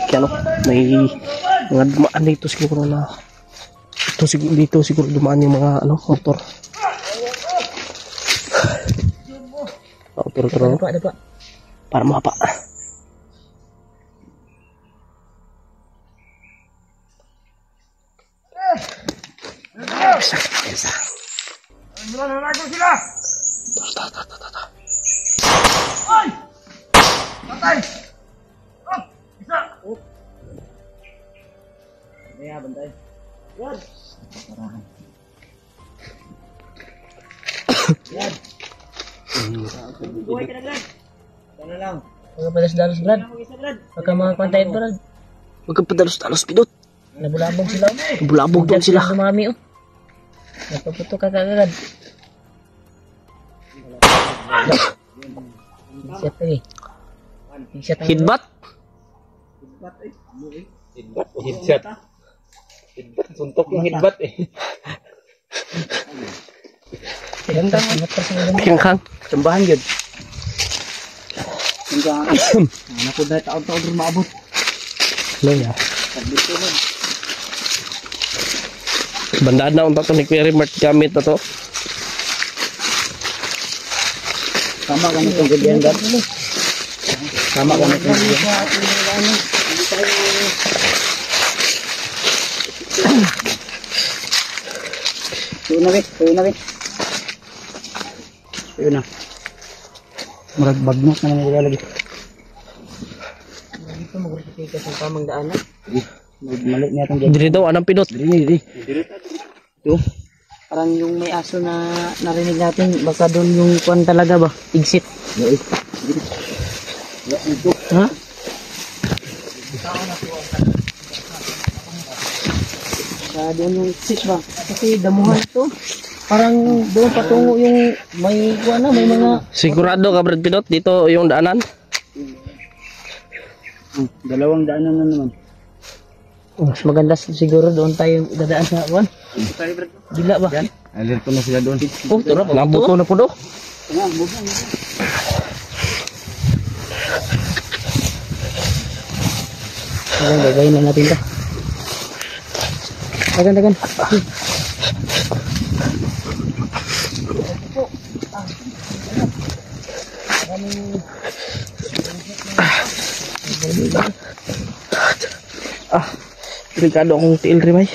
Kaya ano, may mga dumaan dito siguro na dito siguro dumaan yung mga ano, motor. Turo-turo. Ada pak. Para mapa. Bisa. Kaya, bantay. Yan. Yan. Buhay ka na, Brad. Sana lang. Mga padas-dalos Brad. Pagka mga kontayin Brad. Magkapadalos-dalos pidot. Nabulabog sila. Bulabog doon sila. Dumami oh. Nagpaputo ka kagad. Shot lagi. Shot ang Hidbat. Headshot. Headbutt. Suntok yung headbutt eh. ganda. Matras ang ganda. Kang. Sambahan yun. Anak ko dahil taon-taon rin maabot. Ano ya? Bandaan na unta to ni Kuya Rimart gamit na to. Sama kami itong gabihan, Brad. Sama kami itong gabihan. Tuyo na, Bek. Tuyo na, Bek. Tuyo na. Marag bagnot na naman ilalagay. Dito mag-replicate ka sa tamang daanan. Malik niya itong gabihan. Diri daw anang pidot. Diri. Ito. Parang yung may aso na narinig natin, baka doon yung kuwan talaga ba? Exit. Ha? Sa doon yung sit ba? Kasi damuhan to. Parang doon patungo yung may may mga Sigurado ka Brad Pidot dito yung daanan? Dalawang daanan na naman. mas maganda siguro doon tayo dadaan sa kuan. Dila ba? Alerto na sila doon. Oh, tara pa. Nabuto na po do. Ayan, gagawin na natin to. Dagan. Delikado akong tiil rimay.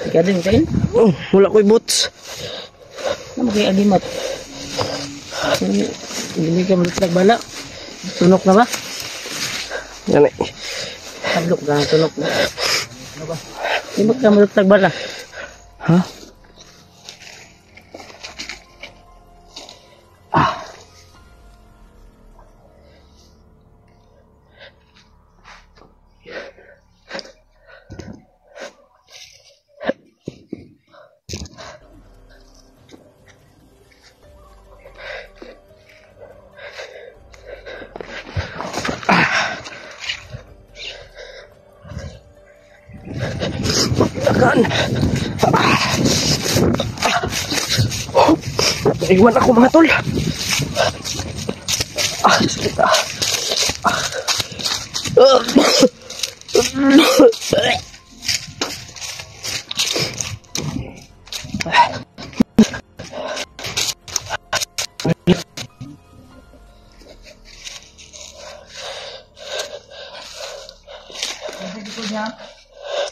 Ikaw din kain? Wala ko'y boots. Ano mo kayo agimat? Hindi ka malutlag bala. Tunok na ba? Yan eh. Tablok na, tunok na. Ano ba? Hindi ka malutlag bala. Ha? Tagan. Naiwan ako mga tol.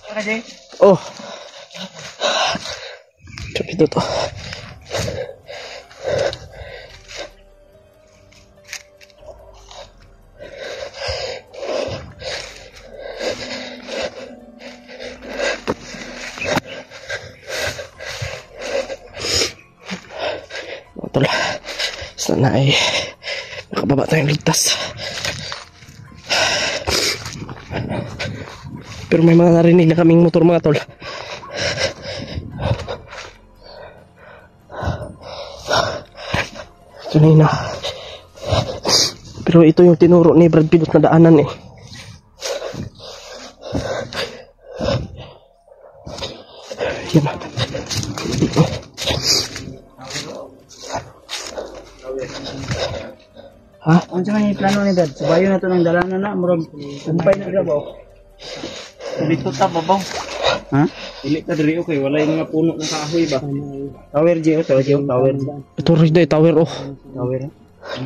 Sakit Oh. Coba itu tuh. Betul. Sana ay makababa tayong ligtas. Pero may mga narinig na kaming motor mga tol. Kanina. Pero ito yung tinuro ni Brad Pidot na daanan eh. Yan. Ha? Ano sa mga plano ni Dad? Subayo na to ng dalanan na. Murag kumpay na gabaw. Dito ta babaw. Ha? Dili ta diri okay, wala yung mga puno ng kahoy ba? Tower Gio, tower. Ito rin day tower oh. Tower.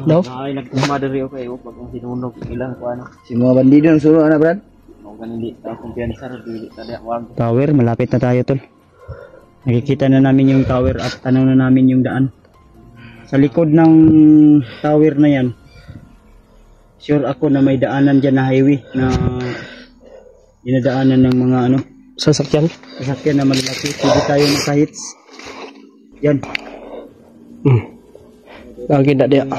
Daw? Ay nagtuma diri okay, pag ang sinunog ilang ko ano. Si mga bandido ang sulo na Brad. O ganin di ta kumpiyansa ra dili ta diha wag. Tower, malapit na tayo tol. Nakikita na namin yung tower at tanaw na namin yung daan. Sa likod ng tower na yan, sure ako na may daanan dyan na highway na dinadaanan ng mga Sasakyan. sasakyan na malalaki. Pwede tayo makahits. Yan. Lagi na dia.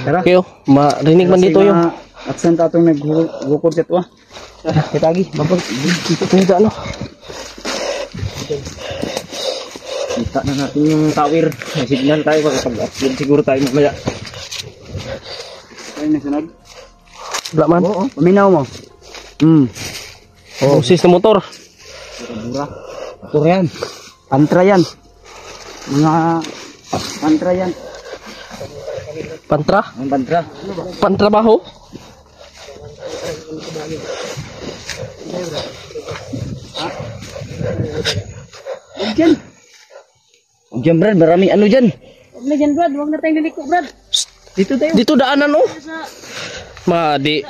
Tara. Okay oh. Marinig man dito yung. At saan tatong naggukod sa ito ah? Kita lagi. Babag. Dito tayo ano. Kita na natin yung tower. May signal tayo pag-upload siguro tayo mamaya. Ay, nagsunod? Wala man. Oo. Paminaw mo. Oh, sis na motor. Motor yan. Pantra yan. Mga pantra yan. Pantra? Ang pantra. Pantrabaho? Diyan. Diyan Brad, maraming ano dyan. Huwag na dyan, Brad. Huwag na tayong liliko, Brad. Dito tayo. Dito daanan oh.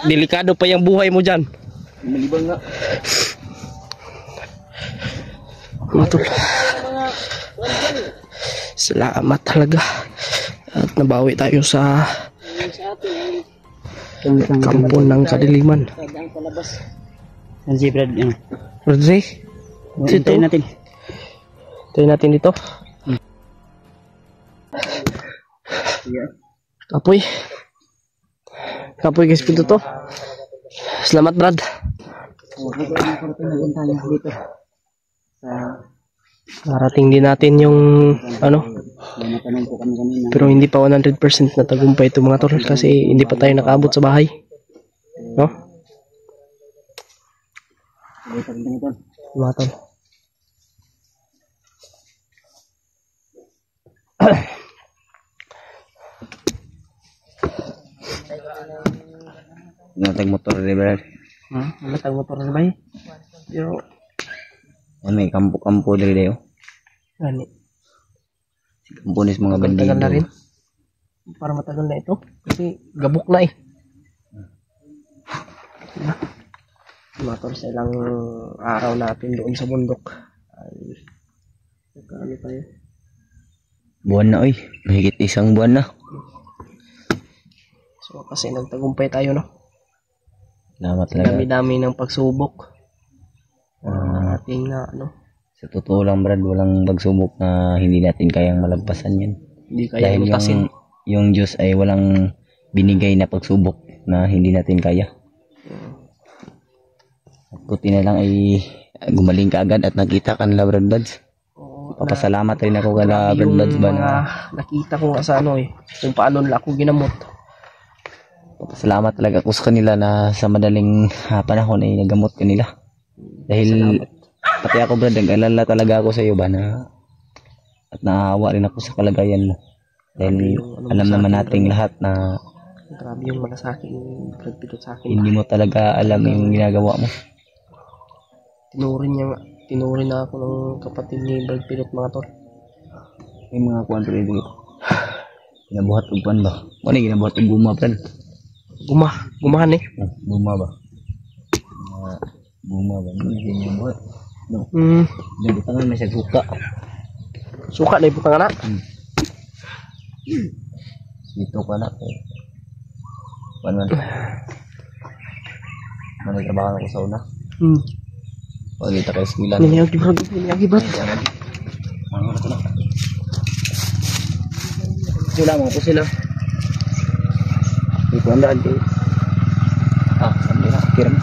Delikado pa yung buhay mo dyan. Malibang nga. Matul. Salamat talaga. At nabawi tayo sa kampo ng kadiliman. Yan si Brad. Yan. Rodri, dito. Hintayin natin. Hintayin natin dito. Kapoy. Kapoy guys, pinto to. Salamat Brad. dito. Sa Narating din natin yung ano, May natanong po kami kanina. pero hindi pa 100% natagumpay ito mga tol kasi hindi pa tayo nakaabot sa bahay. No? Dito rin kami tol. Mga tol. Natag motor di ba? Wala tayong motor na bahay. Pero, May kampo-kampo diri dayo. gani. Kampunis mga Tagal na rin. bandido. Para matagal na ito. Kasi gabok na eh. Mga tol, sa ilang araw natin doon sa bundok. Ay, nagkaano tayo? Buwan na oy. Mahigit isang buwan na. So, kasi nagtagumpay tayo, no? Salamat talaga. Dami-dami ng pagsubok. Ating na, ano, Sa totoo lang Brad, walang pagsubok na hindi natin kayang malagpasan yan. hindi kaya Dahil lutasin. yung Diyos ay walang binigay na pagsubok na hindi natin kaya. At buti na lang ay gumaling ka agad at nakita ka nila Brad Buds. Oo, Papasalamat rin ako kala Brad yung Buds ba na mga nakita ko nga sa ano eh, kung paano nila ako ginamot. papasalamat talaga ako sa kanila na sa madaling panahon ay nagamot ka nila. Dahil pati ako Brad, nag-alala talaga ako sa iyo ba na at naawa rin ako sa kalagayan mo. Dahil alam naman nating lahat na Grabe yung malasakit yung nagpidot sa akin. hindi mo talaga alam yung ginagawa mo. Tinurin na ako ng kapatid ni Brad Pilot mga tol. May mga kuwan tuloy dito. Ginabuhat og kuwan ba? Ano yung ginabuhat og guma Brad? Gumahan eh. Guma ba? Guma ba? Ano yung ginabuhat? No. Yung butangan may suka. Suka na iputang anak. Dito ka na. Paano? Managtrabaho ako sa una. Pag kita kay eskwela. Niliyagi Brad. Mangyari ko na. Sila mo po sila. Di ko andaan kayo. Sabi na. Kiram.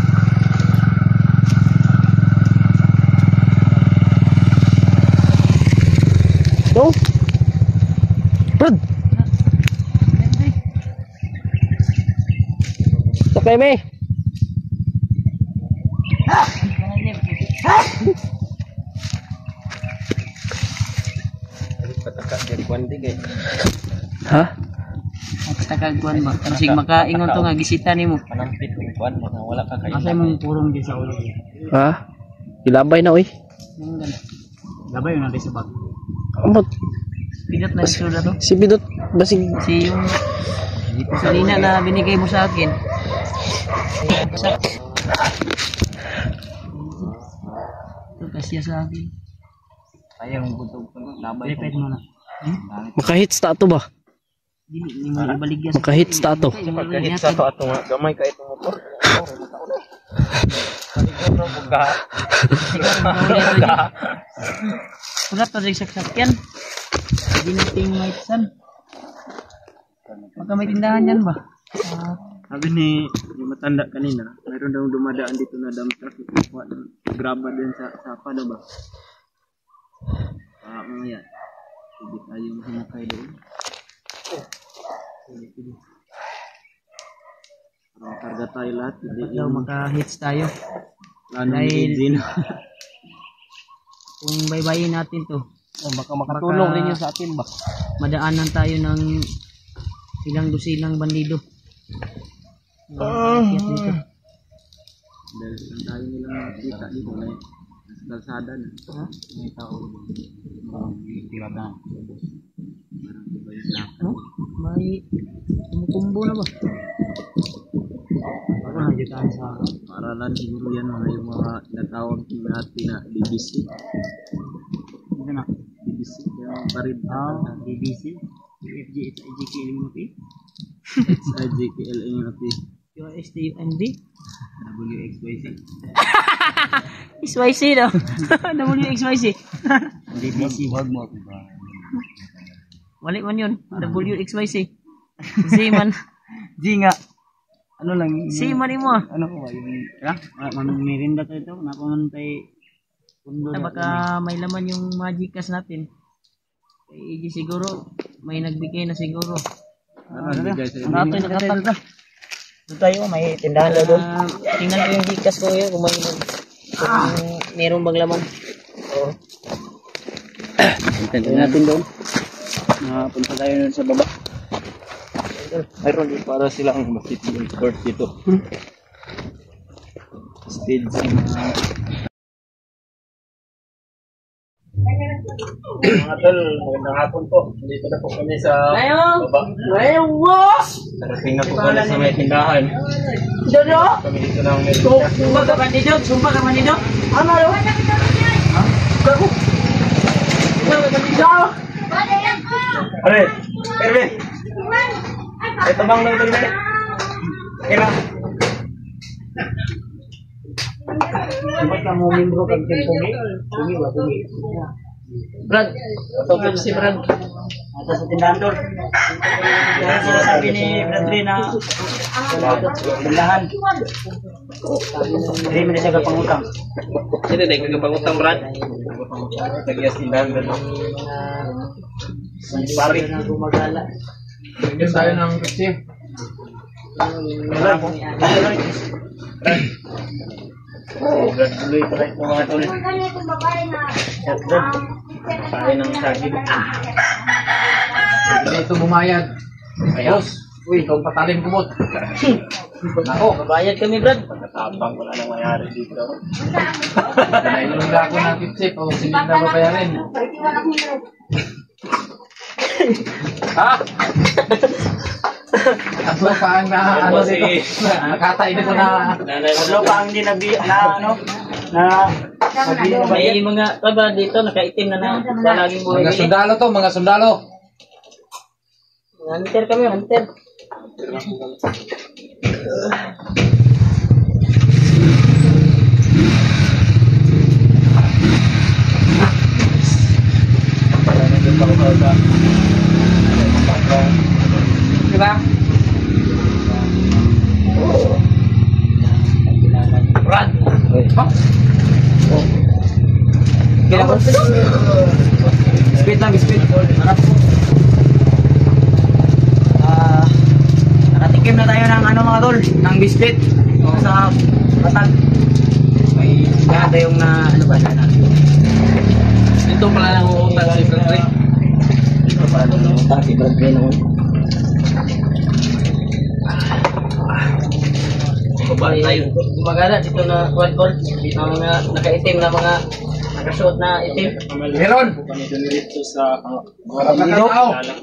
No? Brad! Sakay me! Ha? Takagkuan ba? Kasi makaingon to nga gisita nimo. Panampit ng kuwan. Wala ka kayo. Asa mong purong di sa ulo. Ha? Ilabay na oy. Nang gan. Labay na sa bag. Amot. Pidot na yung sulat to. Si Bidot basig Si yung salina na binigay mo sa akin. Ito kasya sa akin. Ayaw mong butog ko. Labay Repeat mo na. makahits ta to ba? Dili mo ibaligya sa Makahits ta to. Pagkahit sa to ato nga gamay ka itong motor. Sulat to sa sakyan. Hindi natin maitsan. Magka may tindahan yan ba? Sabi ni yung matanda kanina, mayroon daw dumadaan dito na dump truck. Graba din sa sapa daw ba? Mamaya. Hindi tayo mahinakay doon. Parang karga tayo lahat. Hindi Daw yung maka-hits tayo. plano ni dahil- Regine. Kung baybayin natin to, Baka makatulong rin yun sa atin ba? madaanan tayo ng ilang dosinang bandido. Akyat dito. Dahil ang tayo nilang nakita dito na sa kalsada na. May tao. Tirada. Ano? May tumutumbo na ba? Ano nandiyo tayo sa Paralan siguro yan mga yung mga natawag natin na BBC. ano na? BBC yung parid. BBC. UFG, SIGK, LMP. SIGKL Yung STMD. WXYZ. XYZ no? WXYZ. BBC. Wag mo. Wali man yun. WXYZ. Z man. G nga. ano lang. Si mani mo. Ano ko ba yung mamirinda tayo ito. Napaman tayo pundo. Baka may laman yung Magikas natin. Eh, siguro may nagbigay na siguro. Nato yung nakatal. Doon tayo, may tindahan daw doon. Tingnan ko yung Gcash ko yun kung meron bang laman. Tingnan natin doon. Punta tayo doon sa baba. Mayroon din para silang basketball court dito. Stage mga tol, magandang hapon po. Dito na po kami sa baba. Narating na po kami sa may tindahan. Kami dito ng may tindahan. Sumpa ka manidog? Sumpa ka manidog? Ano yun? Gago! Sumpa ka manidog? Are, Erwin! Ito bang nung tuloy? Kira. Sumpa ka mo membro kag Pumi? Pumi ba? Pumi. Brad, ito si Brad. Ito sa tindahan doon. Kaya sinasabi ni Bradley na tindahan. Hindi mo na siya kapangutang. Sino na yung pangutang, Brad? Nagyas tindahan doon. Pari na gumagala. Bigyan tayo ng kasi. Brad, tuloy pa rin mga tuloy. Tayo ng saging. Hindi ito bumayad. Ayos. Uy, ikaw patalim kumot. Nako, Bayad kami, Brad. Pagkatapang wala nang mayari dito. nailungga ako ng tip-tip o sininda ba bayarin? Ha? Ano pa ang ano dito? Nakatay dito na Ano pa ang hindi na May mga taba dito, nakaitim na palaging mga buhay. sundalo to, mga sundalo. Hunter kami, hunter. Kita? Brad! Ha? Kailan ko? Speed lang, speed. nakatikim na tayo ng ano mga tol, ng biscuit sa batag. May gada yung na ano ba na. Ito pala nang uutang si Bradley. Ito pa ano si Bradley noon. Baba tayo. Gumagana dito na kwan-kwan. Na mga nakaitim na mga nakasuot na itim. Meron. Kami dito sa Mga bandido.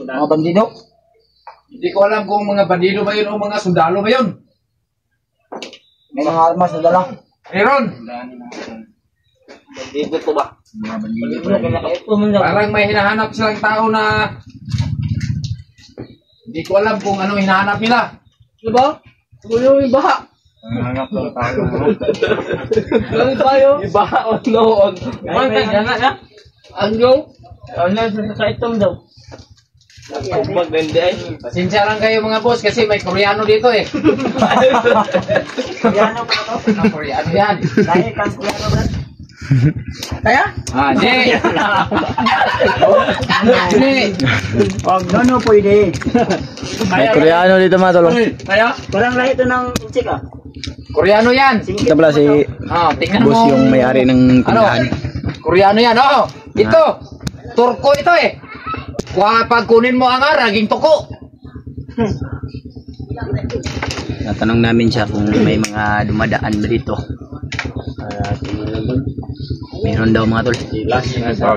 Mga bandido. Hindi ko alam kung mga bandido ba yun o mga sundalo ba yun. May mga armas na dala. Meron. Bandido po ba? Parang may hinahanap silang tao na hindi ko alam kung ano hinahanap nila. Diba? Yung iba. Nanganap daw tayo. Ganun tayo. Iba on noon. Ay, gana na. Anggo? Ano sa itong daw? Pag hindi ay. Pasensya lang kayo mga boss kasi may Koreano dito eh. Yan ano pa to? Koreano yan. Dahil kan kuya Brad. Kaya? Ah, di. Di. No, pwede. May Koreano dito mga tol. Kaya? Parang lahi ito ng insik ah. Koreano yan. Ito pala si Ah, tingnan boss mo. yung may-ari ng Ano? tindahan. Koreano yan. Oo. Ito. Turko ito eh. Pag kunin mo ang naging tuko. Natanong namin siya kung may mga dumadaan ba dito. Meron daw mga tol. Last na sa